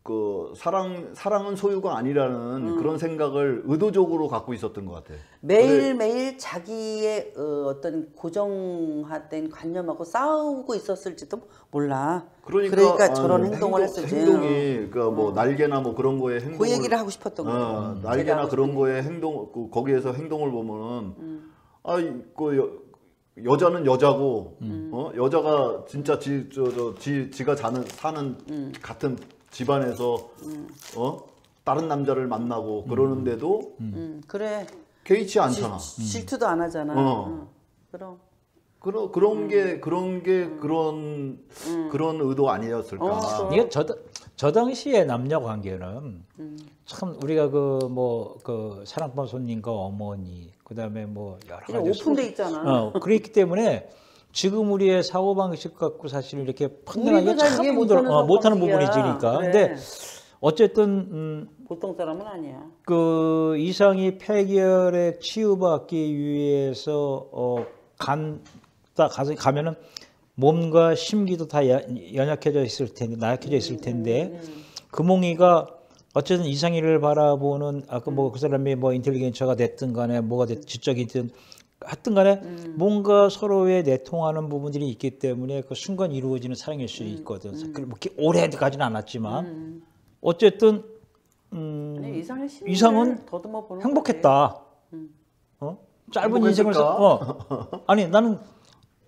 그 사랑은 소유가 아니라는 그런 생각을 의도적으로 갖고 있었던 것 같아요. 매일매일 자기의 어떤 고정화된 관념하고 싸우고 있었을지도 몰라. 그러니까 저런 행동을 했을지. 행동이 그러니까 뭐 날개나 뭐 그런 거에 행동을 그 얘기를 하고 싶었던 거예요. 날개나 그런 거에 행동 거기에서 행동을 보면은 여자는 여자고 여자가 진짜 지가 사는 같은 집안에서 다른 남자를 만나고 그러는데도 그래. 개의치 않잖아. 질투도 안 하잖아. 그럼. 그런 게 그런 의도 아니었을까? 이게 저 당시의 남녀 관계는 참 우리가 그 사랑방 손님과 어머니 그다음에 뭐 여러 가지 오픈돼 있잖아. 그렇기 때문에 지금 우리의 사고 방식 갖고 사실 이렇게 판단하기가 우리도 잘 참 이해 못하는 부분이지. 방식이야. 그러니까. 그래. 근데 어쨌든 보통 사람은 아니야. 그 이상이 폐결핵 치유받기 위해서 가면은 몸과 심기도 다 연약해져 있을 텐데 나약해져 있을 텐데 금홍이가 어쨌든 이상이를 바라보는 아까 뭐 그 사람이 뭐 인텔리겐처가 됐든 간에 뭐가 됐든 지적이든 하여튼 간에 뭔가 서로의 내통하는 부분들이 있기 때문에 그 순간 이루어지는 사랑일 수 있거든. 그렇게 오래까지는 않았지만 어쨌든 아니, 이상은 더듬어 보는 행복했다. 짧은 인생을 아니 나는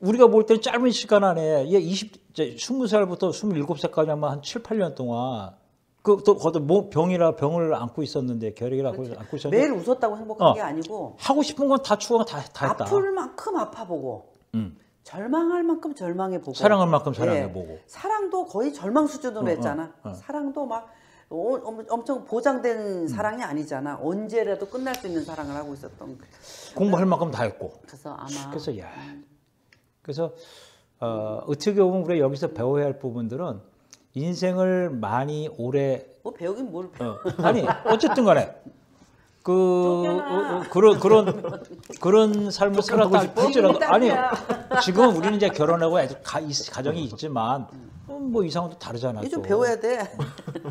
우리가 볼 때는 짧은 시간 안에 얘 20살부터 27살까지 아마 한 7, 8년 동안 그것도 병을 안고 있었는데 결핵을 안고 있었는데 매일 웃었다고 행복한 게 아니고 하고 싶은 건 다 추구가 다 했다. 아플 만큼 아파보고 절망할 만큼 절망해보고 사랑할 만큼 사랑해보고 사랑도 거의 절망 수준으로 했잖아. 사랑도 막 엄청 보장된 사랑이 아니잖아. 언제라도 끝날 수 있는 사랑을 하고 있었던 거야. 공부할 만큼 다 했고 그래서 그래서 어떻게 보면 우리가 여기서 배워야 할 부분들은 인생을 많이 오래 뭐 배우긴 뭘 배워. 아니 어쨌든 간에 그런 삶을 살았다 할지라도 아니 지금 우리는 이제 결혼하고 애들 가정이 있지만 뭐 이상은 또 다르잖아. 좀 배워야 돼.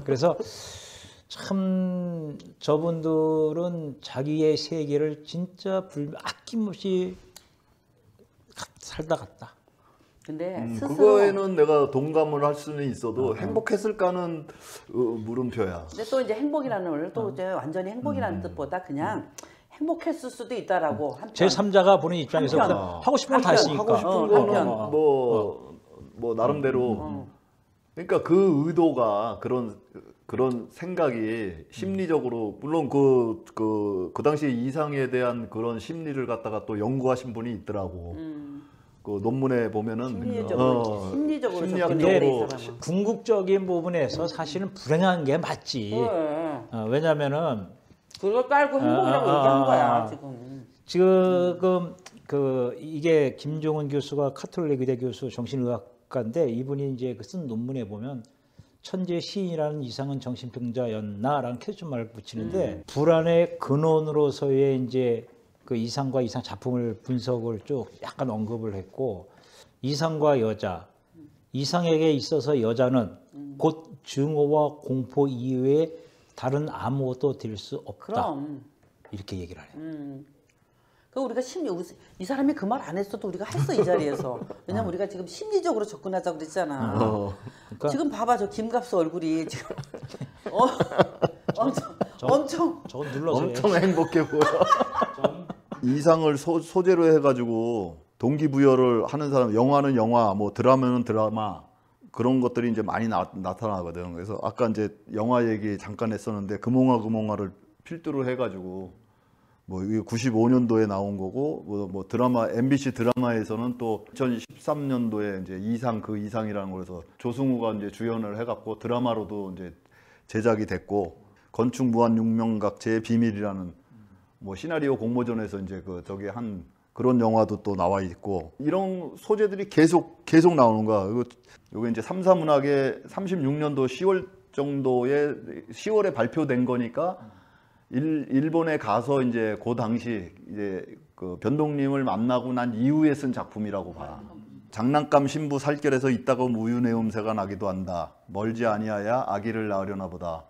그래서 참 저분들은 자기의 세계를 진짜 아낌없이 살다 갔다. 근데 스스로 그거에는 내가 동감을 할 수는 있어도 행복했을까는 물음표야. 근데 또 이제 행복이라는 걸 또 이제 완전히 행복이라는 뜻보다 그냥 행복했을 수도 있다라고. 제 3자가 보는 입장에서 하고 싶은 건 다 했으니까. 하고 싶은 거는 뭐 나름대로. 그러니까 그 의도가 그런 생각이 심리적으로 물론 그 당시 이상에 대한 그런 심리를 갖다가 또 연구하신 분이 있더라고. 그 논문에 보면은 심리적으로 궁극적인 부분에서 사실은 불행한 게 맞지. 왜냐면은 그걸 깔고 행복이라고 얘기한 거야 지금. 이게 김종은 교수가 카톨릭 의대 교수 정신의학과인데 이분이 이제 쓴 논문에 보면 천재 시인이라는 이상은 정신병자였나라는 퀘스천마크를 붙이는데 불안의 근원으로서의 이제 그 이상과 이상 작품을 분석을 쭉 약간 언급을 했고 이상과 여자, 이상에게 있어서 여자는 곧 증오와 공포 이외에 다른 아무것도 될 수 없다. 그럼. 이렇게 얘기를 하네. 그 우리가 이 사람이 그 말 안 했어도 우리가 했어 이 자리에서. 왜냐면 우리가 지금 심리적으로 접근하자고 그랬잖아. 그러니까 지금 봐봐 저 김갑수 얼굴이 지금 엄청 저거 눌러서 엄청 행복해 보여. 이상을 소재로 해가지고 동기부여를 하는 사람, 영화는 영화, 뭐 드라마는 드라마 그런 것들이 이제 많이 나타나거든. 그래서 아까 이제 영화 얘기 잠깐 했었는데 금홍아를 필두로 해가지고 뭐 이게 95년도에 나온 거고 뭐 드라마 MBC 드라마에서는 또 2013년도에 이제 그 이상이라는 거에서 조승우가 이제 주연을 해갖고 드라마로도 이제 제작이 됐고 건축 무한 육명각 제 비밀이라는 뭐 시나리오 공모전에서 이제 저기 한 그런 영화도 또 나와 있고 이런 소재들이 계속 나오는 거야. 요게 이제 삼사문학의 36년도 10월 정도에 10월에 발표된 거니까 일본에 가서 이제 그 당시 이제 그 변동님을 만나고 난 이후에 쓴 작품이라고 봐. 장난감 신부 살결에서 있다가 우유 내음새가 나기도 한다. 멀지 아니하야 아기를 낳으려나 보다.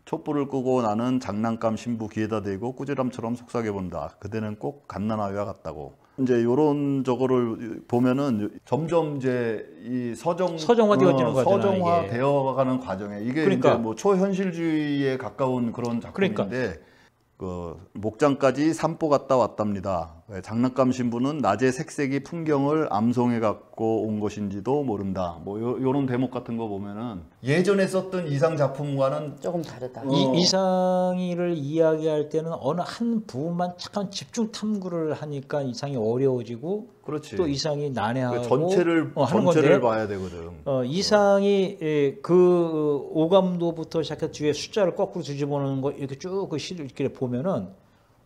촛불을 끄고 나는 장난감 신부 귀에다 대고 꾸지람처럼 속삭여 본다. 그대는 꼭 갓난아이와 같다고. 이제 요런 저거를 보면은 점점 이제 이 서정화되어지는 거잖아. 서정화되어가는 과정에 이게 그러니까. 이제 뭐 초현실주의에 가까운 그런 작품인데 그러니까. 그 목장까지 산보 갔다 왔답니다. 장난감 신부는 낮에 색색이 풍경을 암송해 갖고 온 것인지도 모른다. 뭐 요런 대목 같은 거 보면은 예전에 썼던 이상 작품과는 조금 다르다. 이상이를 이야기할 때는 어느 한 부분만 잠깐 집중 탐구를 하니까 이상이 어려워지고 그렇지. 또 이상이 난해하고 전체를 하는 전체를 건데 봐야 되거든. 이상이 그 오감도부터 시작해서 뒤에 숫자를 거꾸로 뒤집어놓는 거 이렇게 쭉 그 시를 이렇게 보면은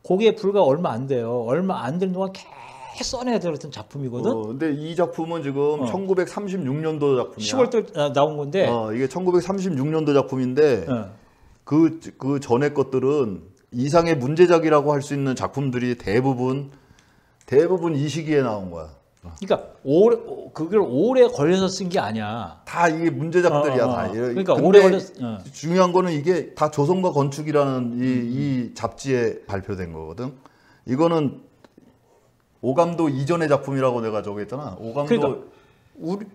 그게 불과 얼마 안 돼요. 얼마 안 되는 동안 계속 써내야 되는 작품이거든. 근데 이 작품은 지금 1936년도 작품이야. 10월달 나온 건데 이게 1936년도 작품인데 그 전에 것들은 이상의 문제작이라고 할 수 있는 작품들이 대부분 이 시기에 나온 거야. 그러니까 그걸 오래 걸려서 쓴 게 아니야. 다 이게 문제작들이야. 다. 그러니까 근데 오래 걸렸. 중요한 거는 이게 다 조선과 건축이라는 이 잡지에 발표된 거거든. 이거는 오감도 이전의 작품이라고 내가 저기 했잖아. 오감도 그러니까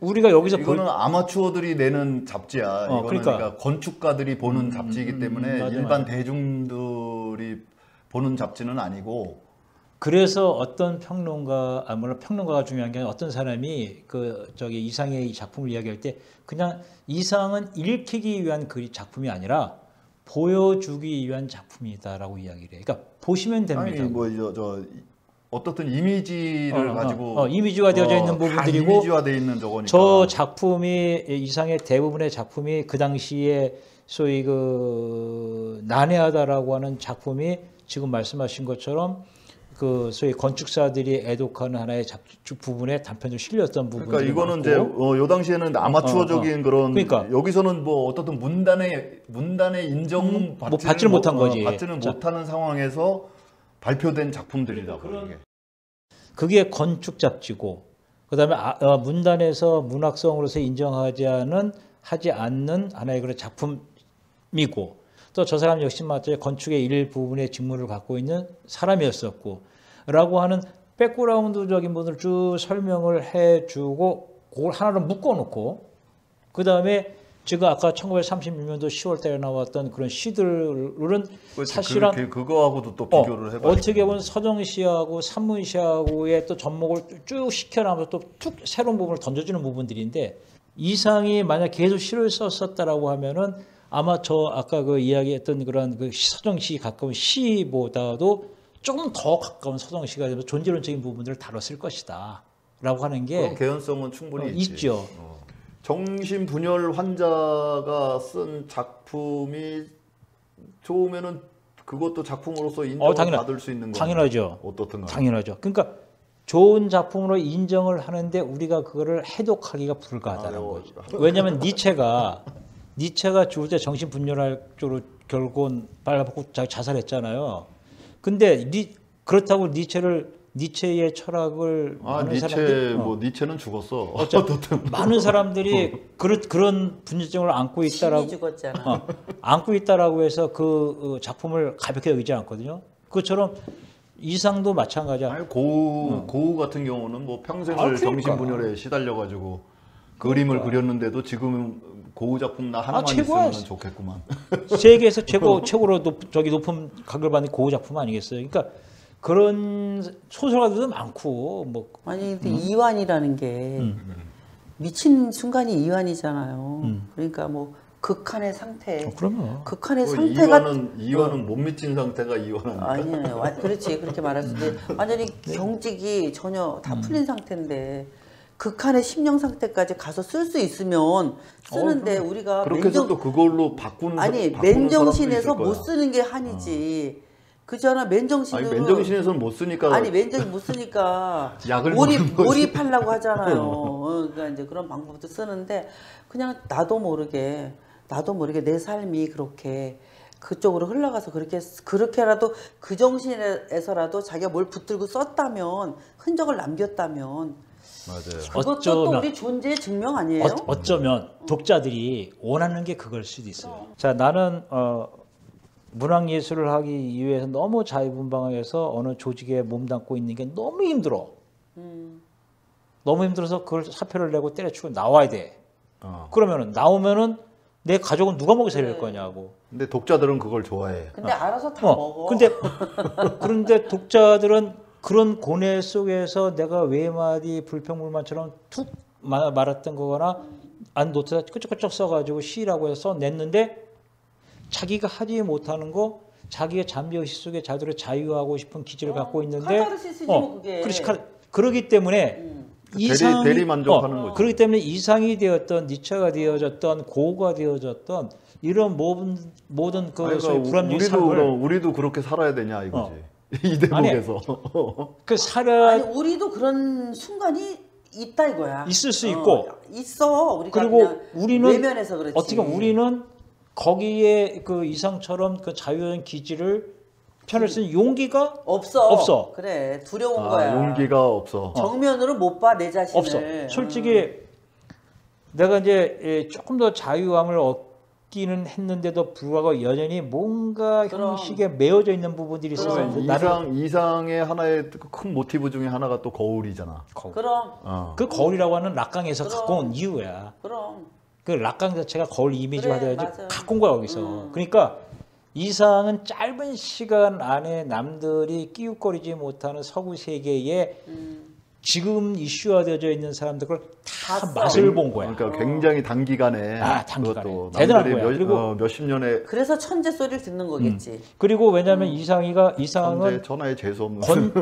우리가 여기서 이거는 아마추어들이 내는 잡지야. 이거는 그러니까 건축가들이 보는 잡지이기 때문에 맞아, 일반 대중들이 보는 잡지는 아니고. 그래서 어떤 평론가, 물론 평론가가 중요한 게 아니라 어떤 사람이 이상의 작품을 이야기할 때 그냥 이상은 읽히기 위한 그 작품이 아니라 보여주기 위한 작품이다라고 이야기를 해. 그러니까 보시면 됩니다. 아니 뭐 어떻든 이미지를 가지고 이미지화 되어져 있는 부분들이고 이미지화되어 있는 저거니까. 저 작품이 이상의 대부분의 작품이 그 당시에 소위 그 난해하다라고 하는 작품이 지금 말씀하신 것처럼 그 소위 건축사들이 애독하는 하나의 부분에 단편으로 실렸던 부분이 그러니까 이거는 이제 요 당시에는 아마추어적인 그런 그러니까 여기서는 뭐 어떻든 문단의 인정은 받지를 못한 거지. 받지는 못하는 상황에서 발표된 작품들이다. 그게 건축 잡지고 그다음에 문단에서 문학성으로서 인정하지 않는 하나의 그런 작품이고 또 저 사람 역시 마찬가지로 건축의 일부분의 직무를 갖고 있는 사람이었었고 라고 하는 백그라운드적인 부분을 쭉 설명을 해주고 그걸 하나로 묶어놓고 그 다음에 지금 아까 1936년도 10월 달에 나왔던 그런 시들은 사실은 그거하고도 또 비교를 해봐야 어떻게 보면 서정시하고 산문시하고의 또 접목을 쭉 시켜나가면서 또 툭 새로운 부분을 던져주는 부분들인데 이상이 만약 계속 시를 썼었다라고 하면은 아마 저 아까 그 이야기했던 그런 그 서정시 가까운 시보다도 조금 더 가까운 서정시가 되면서 존재론적인 부분들을 다뤘을 것이다라고 하는 게 그런 개연성은 충분히 있죠. 정신분열 환자가 쓴 작품이 좋으면은 그것도 작품으로서 인정을 받을 수 있는 거예요. 당연하죠. 어떻든가. 당연하죠. 그러니까 좋은 작품으로 인정을 하는데 우리가 그거를 해독하기가 불가하다는 거죠. 왜냐하면 니체가 죽을 때 정신분열할 쪽으로 결국은 빨아먹고 자살했잖아요. 근데 그렇다고 니체의 철학을 많은 사람들이 니체는 죽었어. 많은 사람들이 그런 분열증을 안고 있다라고 죽었잖아. 안고 있다라고 해서 그 작품을 가볍게 여기지 않거든요. 그것처럼 이상도 마찬가지야. 아니, 고우 같은 경우는 뭐 평생을 정신분열에 시달려가지고 그림을 그렸는데도 지금은 고우 작품 나 하나만 있으면 좋겠구만. 세계에서 최고로 높은 각을 받는 고우 작품 아니겠어요? 그러니까 그런 소설가들도 많고 뭐 아니 근데 이완이라는 게 미친 순간이 이완이잖아요. 그러니까 뭐 극한의 상태. 그러면 극한의 상태가 이완은 못 미친 상태가 이완하니까. 아니에요. 그렇지 그렇게 말할 수 있는데 완전히 경직이 전혀 다 풀린 상태인데 극한의 심령 상태까지 가서 쓸 수 있으면 쓰는데 우리가 그렇게 해서 또 그걸로 바꾸는 아니 맨정신에서 못 쓰는 게 한이지. 그잖아 맨정신은. 아니 맨정신에서는 못 쓰니까. 아니 맨정신 못 쓰니까 약을 몰입하려고 하잖아요. 그러니까 이제 그런 방법도 쓰는데 그냥 나도 모르게 나도 모르게 내 삶이 그렇게 그쪽으로 흘러가서 그렇게라도 그 정신에서라도 자기가 뭘 붙들고 썼다면, 흔적을 남겼다면, 맞아요. 그것도 또 우리 존재의 증명 아니에요? 어쩌면 독자들이 원하는 게 그걸 수도 있어요. 자, 나는 문학예술을 하기 위해서 너무 자유분방해서 어느 조직에 몸담고 있는 게 너무 힘들어. 너무 힘들어서 그걸 사표를 내고 때려치고 나와야 돼. 그러면은 나오면은 내 가족은 누가 먹여 살릴 거냐고. 근데 독자들은 그걸 좋아해. 근데 알아서 다 먹어. 그런데 독자들은 그런 고뇌 속에서 내가 외마디 불평불만처럼 툭 말았던 거거나 안 노트에다 끄적끄적 써가지고 시라고 해서 냈는데 자기가 하지 못하는 거, 자기의 잠재의식 속에 자들을 자유하고 싶은 기질을 갖고 있는데 카타르시스지 뭐 그게. 그러기 때문에 대리 만족하는 거죠. 그렇기 때문에 이상이 되었던 니체가 되어졌던 고가 되어졌던 이런 모든 그 불합리한 삶을 우리도 그렇게 살아야 되냐 이거지. 이 대목에서 그 아니 우리도 그런 순간이 있다 이거야. 있을 수 있고 있어. 우리가 그리고 우리는 외면해서 그렇지. 어떻게 우리는 거기에 그 이상처럼 그 자유한 기질을 편을 쓰는 용기가 없어. 그래 두려운 거야. 용기가 없어. 정면으로 못 봐 내 자신을. 없어. 솔직히 내가 이제 조금 더 자유함을 얻기는 했는데도 불구하고 여전히 뭔가 형식에 매어져 있는 부분들이 있어서 이상의 하나의 큰 모티브 중에 하나가 또 거울이잖아. 그럼 그 거울이라고 하는 락강에서 갖고 온 이유야. 그럼 그 락강 자체가 거울 이미지화 돼가지고 갖고 온 거야 거기서. 그러니까 이상은 짧은 시간 안에 남들이 끼웃거리지 못하는 서구 세계에 지금 이슈화되어져 있는 사람들을 다 맛을 본 거야. 그러니까 굉장히 단기간에 단기간에 대단한 거야. 그리고 몇십 년에 그래서 천재 소리를 듣는 거겠지. 그리고 왜냐하면 이상은 천하의 재수 없는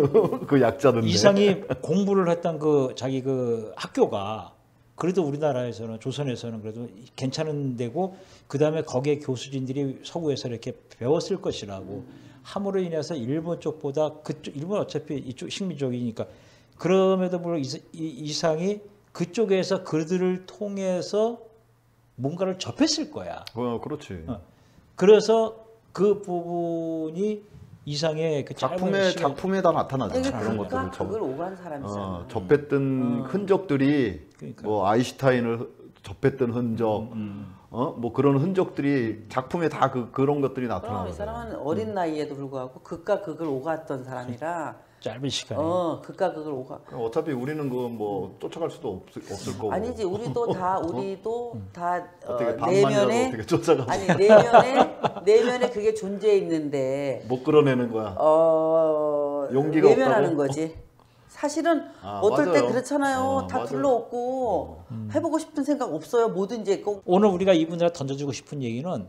그 약자인데 이상이 공부를 했던 그 자기 그 학교가 그래도 우리나라에서는 조선에서는 그래도 괜찮은 데고 그 다음에 거기에 교수진들이 서구에서 이렇게 배웠을 것이라고 함으로 인해서 일본 쪽보다 그쪽 일본 어차피 이쪽 식민족이니까 그럼에도 불구하고 이상이 그쪽에서 그들을 통해서 뭔가를 접했을 거야. 그렇지. 그래서 그 부분이 이상의 그 작품에 다 나타나죠. 그런 것들을 그걸 오간 사람이잖아. 접했던 흔적들이 그러니까. 뭐 아인슈타인을 접했던 흔적, 뭐 그런 흔적들이 작품에 다 그런 것들이 나타나요. 이 사람은 어린 나이에도 불구하고 극과 극을 오갔던 사람이라. 짧은 시간에. 극과 극을 오가. 어차피 우리는 그 뭐 쫓아갈 수도 없을 거고. 아니지, 우리도 다 내면에 어떻게 쫓아가? 아니 내면에 그게 존재해 있는데 못 끌어내는 거야. 용기가 외면하는 없다고? 거지. 사실은 어떨 때 맞아요. 그렇잖아요. 다 맞아요. 둘러없고 해보고 싶은 생각 없어요. 뭐든지 있고. 오늘 우리가 이분들한테 던져주고 싶은 얘기는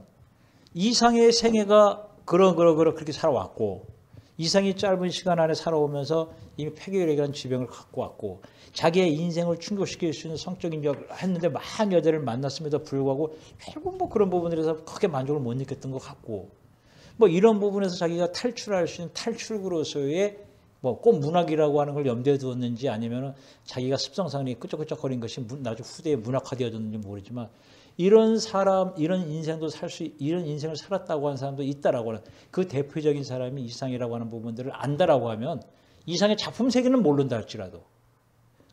이상의 생애가 그렇게 살아왔고 이상이 짧은 시간 안에 살아오면서 이미 폐결핵이라는 질병을 갖고 왔고 자기의 인생을 충족시킬 수 있는 성적인 역을 했는데 많은 여자를 만났음에도 불구하고 결국 뭐 그런 부분들에서 크게 만족을 못 느꼈던 것 같고 뭐 이런 부분에서 자기가 탈출할 수 있는 탈출구로서의 뭐 꼭 문학이라고 하는 걸 염두에 두었는지 아니면은 자기가 습성상이 끄적끄적거린 것이 나중 후대에 문학화되어졌는지 모르지만 이런 사람, 이런 인생을 살았다고 하는 사람도 있다라고 하는 그 대표적인 사람이 이상이라고 하는 부분들을 안다라고 하면 이상의 작품 세계는 모른다 할지라도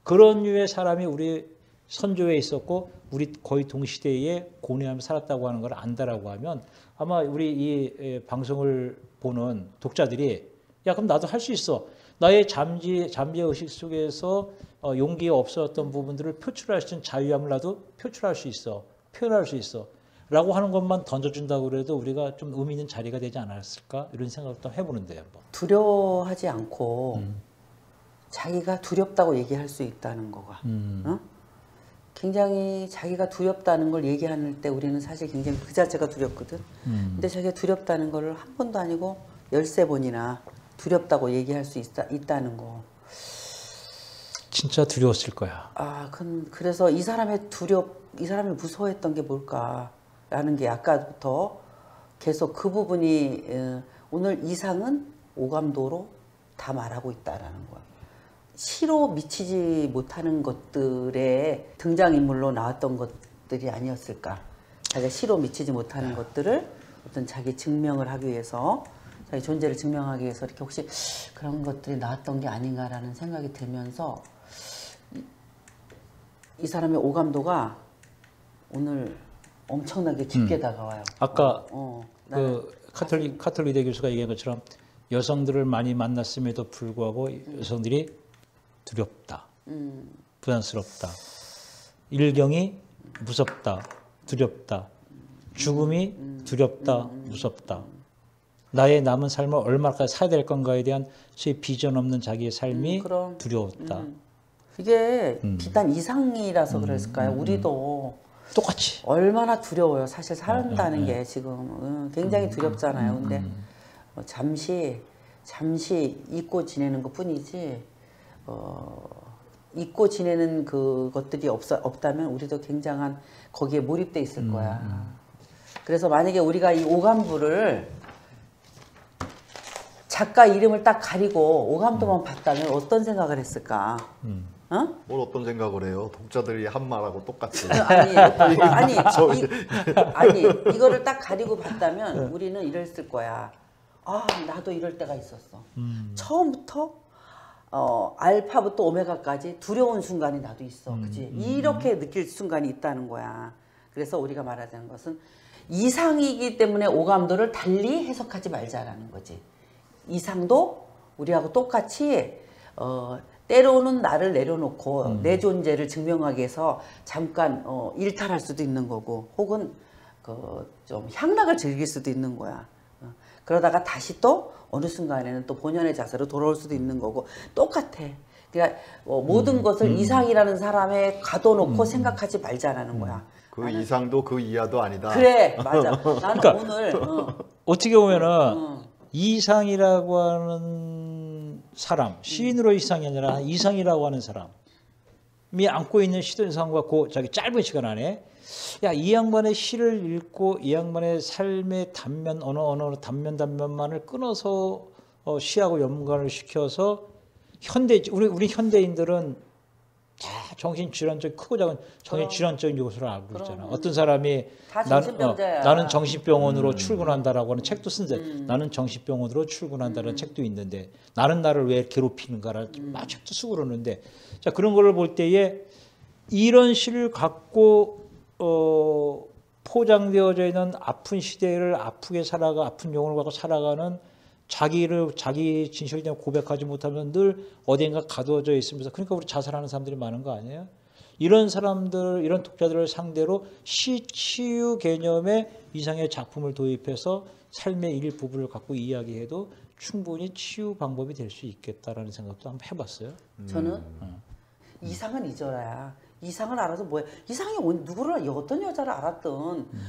그런 류의 사람이 우리 선조에 있었고 우리 거의 동시대에 고뇌하며 살았다고 하는 걸 안다라고 하면 아마 우리 이 방송을 보는 독자들이 야 그럼 나도 할 수 있어. 나의 잠재의식 속에서 용기가 없었던 부분들을 표출할 수 있는 자유함을 나도 표출할 수 있어. 표현할 수 있어. 라고 하는 것만 던져준다고 그래도 우리가 좀 의미 있는 자리가 되지 않았을까? 이런 생각도 해보는데요. 한번. 두려워하지 않고 자기가 두렵다고 얘기할 수 있다는 거가. 굉장히 자기가 두렵다는 걸 얘기할 때 우리는 사실 굉장히 그 자체가 두렵거든. 근데 자기가 두렵다는 걸 한 번도 아니고 13번이나 두렵다고 얘기할 수 있다는 거. 진짜 두려웠을 거야. 그래서 이 사람이 무서워했던 게 뭘까라는 게 아까부터 계속 그 부분이 오늘 이상은 오감도로 다 말하고 있다라는 거야. 시로 미치지 못하는 것들의 등장인물로 나왔던 것들이 아니었을까. 자기가 시로 미치지 못하는 것들을 어떤 자기 증명을 하기 위해서, 자기 존재를 증명하기 위해서 이렇게 혹시 그런 것들이 나왔던 게 아닌가라는 생각이 들면서 이 사람의 오감도가 오늘 엄청나게 깊게 다가와요. 아까 그 카톨리대 교수가 얘기한 것처럼 여성들을 많이 만났음에도 불구하고 여성들이 두렵다, 부담스럽다, 일경이 무섭다, 두렵다, 죽음이 두렵다, 무섭다, 나의 남은 삶을 얼마까지 살아야 될 건가에 대한 소위 비전 없는 자기의 삶이 두려웠다. 이게 비단 이상이라서 그랬을까요? 우리도 똑같이 얼마나 두려워요. 사실 산다는 게 지금 굉장히 두렵잖아요. 근데 잠시 잊고 지내는 것뿐이지 잊고 지내는 그것들이 없다면 우리도 굉장한 거기에 몰입돼 있을 거야. 그래서 만약에 우리가 이 오감도를 작가 이름을 딱 가리고 오감도만 봤다면 어떤 생각을 했을까? 어? 뭘 어떤 생각을 해요? 독자들이 한 말하고 똑같이. 아니 이거를 딱 가리고 봤다면 우리는 이랬을 거야. 아, 나도 이럴 때가 있었어. 처음부터 알파부터 오메가까지 두려운 순간이 나도 있어. 그치? 이렇게 느낄 순간이 있다는 거야. 그래서 우리가 말하자는 것은 이상이기 때문에 오감도를 달리 해석하지 말자라는 거지. 이상도 우리하고 똑같이 때로는 나를 내려놓고 내 존재를 증명하기 위해서 잠깐 일탈할 수도 있는 거고, 혹은 좀 향락을 즐길 수도 있는 거야. 그러다가 다시 또 어느 순간에는 또 본연의 자세로 돌아올 수도 있는 거고, 똑같아. 그러니까 모든 것을 이상이라는 사람에 가둬놓고 생각하지 말자라는 거야. 그 이상도 그 이하도 아니다. 그래, 맞아. 나는 그러니까 오늘 어떻게 보면은 이상이라고 하는 사람, 시인으로 이상이 아니라 이상이라고 하는 사람이 안고 있는 시대상과 그 자기 짧은 시간 안에, 야, 이 양반의 시를 읽고 이 양반의 삶의 단면, 어느 단면만을 끊어서 시하고 연관을 시켜서 우리 현대인들은 다 정신질환적, 크고 작은 정신질환적인 요소를 알고 있잖아. 어떤 사람이 나는 정신병원으로 출근한다라고 하는 책도 쓴데, 나는 정신병원으로 출근한다는 책도 있는데, 나는 나를 왜 괴롭히는가라는 책도 쓰고 그러는데, 자, 그런 거를 볼 때에 이런 시를 갖고 포장되어져 있는 아픈 시대를 아프게 살아가, 아픈 영혼을 갖고 살아가는 자기 진실에 대한 고백하지 못하면 늘 어딘가 가두어져 있으면서, 그러니까 우리 자살하는 사람들이 많은 거 아니에요? 이런 사람들, 이런 독자들을 상대로 치유 개념의 이상의 작품을 도입해서 삶의 일부분을 갖고 이야기해도 충분히 치유 방법이 될 수 있겠다라는 생각도 한번 해봤어요. 저는 이상은 잊어야. 이상을 알아서 뭐야? 이상이 누구를, 어떤 여자를 알았든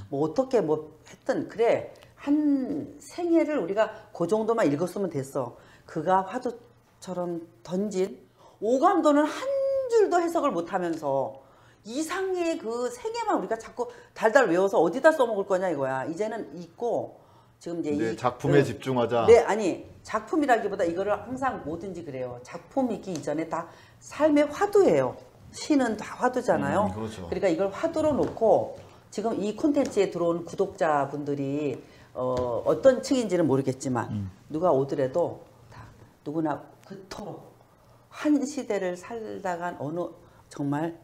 뭐 어떻게 뭐 했든 그래. 한 생애를 우리가 그 정도만 읽었으면 됐어. 그가 화두처럼 던진 오감도는 한 줄도 해석을 못하면서 이상의 그 생애만 우리가 자꾸 달달 외워서 어디다 써먹을 거냐 이거야. 이제는 읽고 지금 이제 이 작품에 집중하자. 네, 아니 작품이라기보다 이거를 항상 뭐든지 그래요. 작품 읽기 이전에 다 삶의 화두예요. 시는 다 화두잖아요. 그렇죠. 그러니까 이걸 화두로 놓고 지금 이 콘텐츠에 들어온 구독자분들이 어떤 층인지는 모르겠지만 누가 오더라도 다 누구나 그토록 한 시대를 살다간 어느 정말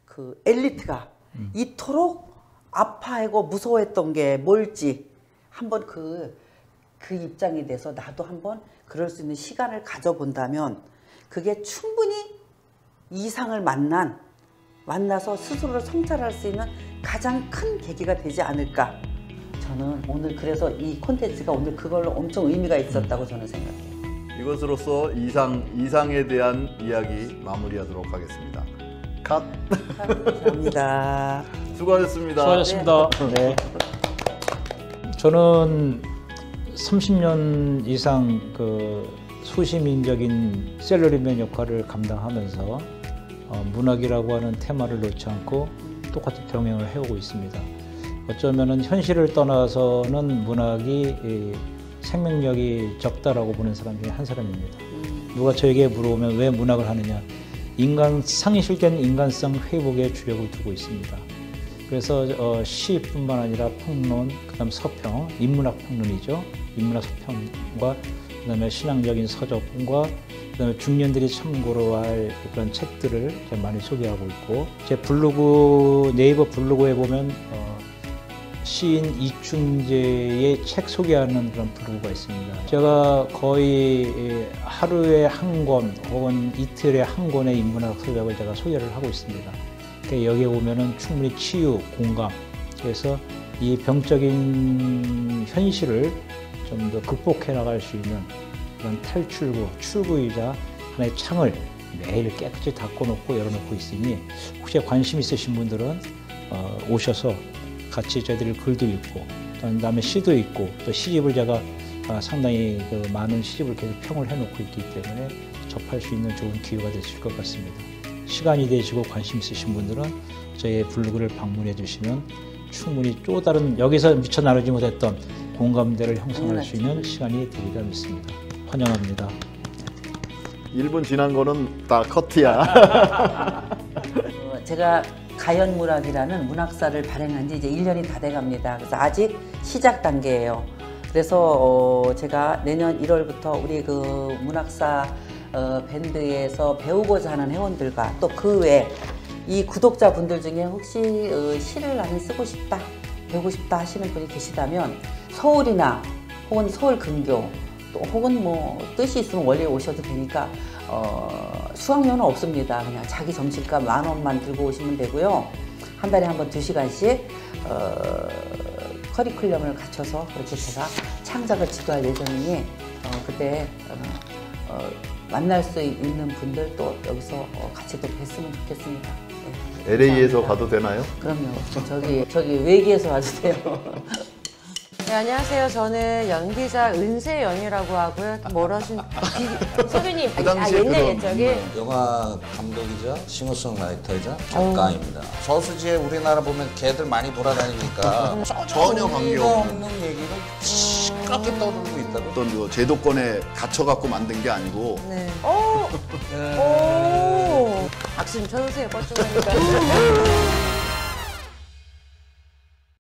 그 엘리트가 이토록 아파하고 무서워했던 게 뭘지 한번 그 입장이 돼서 나도 한번 그럴 수 있는 시간을 가져본다면 그게 충분히 이상을 만나서 스스로를 성찰할 수 있는 가장 큰 계기가 되지 않을까. 저는 오늘 그래서 이 콘텐츠가 오늘 그걸로 엄청 의미가 있었다고 저는 생각해요. 이것으로서 이상에 대한 이야기 마무리하도록 하겠습니다. 컷. 감사합니다. 수고하셨습니다. 수고하셨습니다. 네. 저는 30년 이상 그 소시민적인 셀러리맨 역할을 감당하면서 문학이라고 하는 테마를 놓지 않고 똑같이 병행을 해오고 있습니다. 어쩌면은 현실을 떠나서는 문학이 생명력이 적다라고 보는 사람 중에 한 사람입니다. 누가 저에게 물어보면 왜 문학을 하느냐? 상실된 인간성 회복에 주력을 두고 있습니다. 그래서 시뿐만 아니라 평론, 그다음 서평, 인문학 평론이죠. 인문학 서평과 그다음에 신앙적인 서적과 그다음에 중년들이 참고로 할 그런 책들을 많이 소개하고 있고, 제 블로그, 네이버 블로그에 보면 시인 이충재의 책 소개하는 그런 블로그가 있습니다. 제가 거의 하루에 한 권 혹은 이틀에 한 권의 인문학 서적을 제가 소개를 하고 있습니다. 그러니까 여기에 보면은 충분히 치유, 공감, 그래서 이 병적인 현실을 좀 더 극복해 나갈 수 있는 그런 탈출구, 출구이자 하나의 창을 매일 깨끗이 닫고놓고 열어놓고 있으니, 혹시 관심 있으신 분들은 오셔서 같이 저희들이 글도 읽고, 또 그다음에 시도 읽고, 또 시집을 제가 상당히 많은 시집을 계속 평을 해놓고 있기 때문에 접할 수 있는 좋은 기회가 되실 것 같습니다. 시간이 되시고 관심 있으신 분들은 저희 블로그를 방문해 주시면 충분히 또 다른, 여기서 미처 나누지 못했던 공감대를 형성할 수 있는 시간이 되리라 믿습니다. 환영합니다. 1분 지난 거는 다 커트야. 제가 가연문학이라는 문학사를 발행한 지 이제 1년이 다 돼갑니다. 그래서 아직 시작 단계예요. 그래서 제가 내년 1월부터 우리 그 문학사 밴드에서 배우고자 하는 회원들과 또 그 외 이 구독자분들 중에 혹시 시를 나는 쓰고 싶다, 배우고 싶다 하시는 분이 계시다면 서울이나 혹은 서울 근교, 또 혹은 뭐 뜻이 있으면 원래 오셔도 되니까 수강료는 없습니다. 그냥 자기 점심값 10,000원만 들고 오시면 되고요. 한 달에 한 번 2시간씩 커리큘럼을 갖춰서 그렇게 제가 창작을 지도할 예정이니 그때 만날 수 있는 분들 또 여기서 같이 또 뵀으면 좋겠습니다. 네, LA에서 감사합니다. 가도 되나요? 그럼요. 저기 외기에서 와도 돼요. 네, 안녕하세요. 저는 연기자 은세연이라고 하고요. 뭐라신 소리님, 그 당시에 옛날 그런, 옛적에 영화 감독이자 싱어송라이터이자 작가입니다. 저수지에 우리나라 보면 개들 많이 돌아다니니까 전혀 관계없는 얘기를 시끄럽게 떠들고 있다고. 어떤 그 제도권에 갇혀갖고 만든 게 아니고 네. 오! 박수 좀 쳐주세요. 뻘쭘하니까.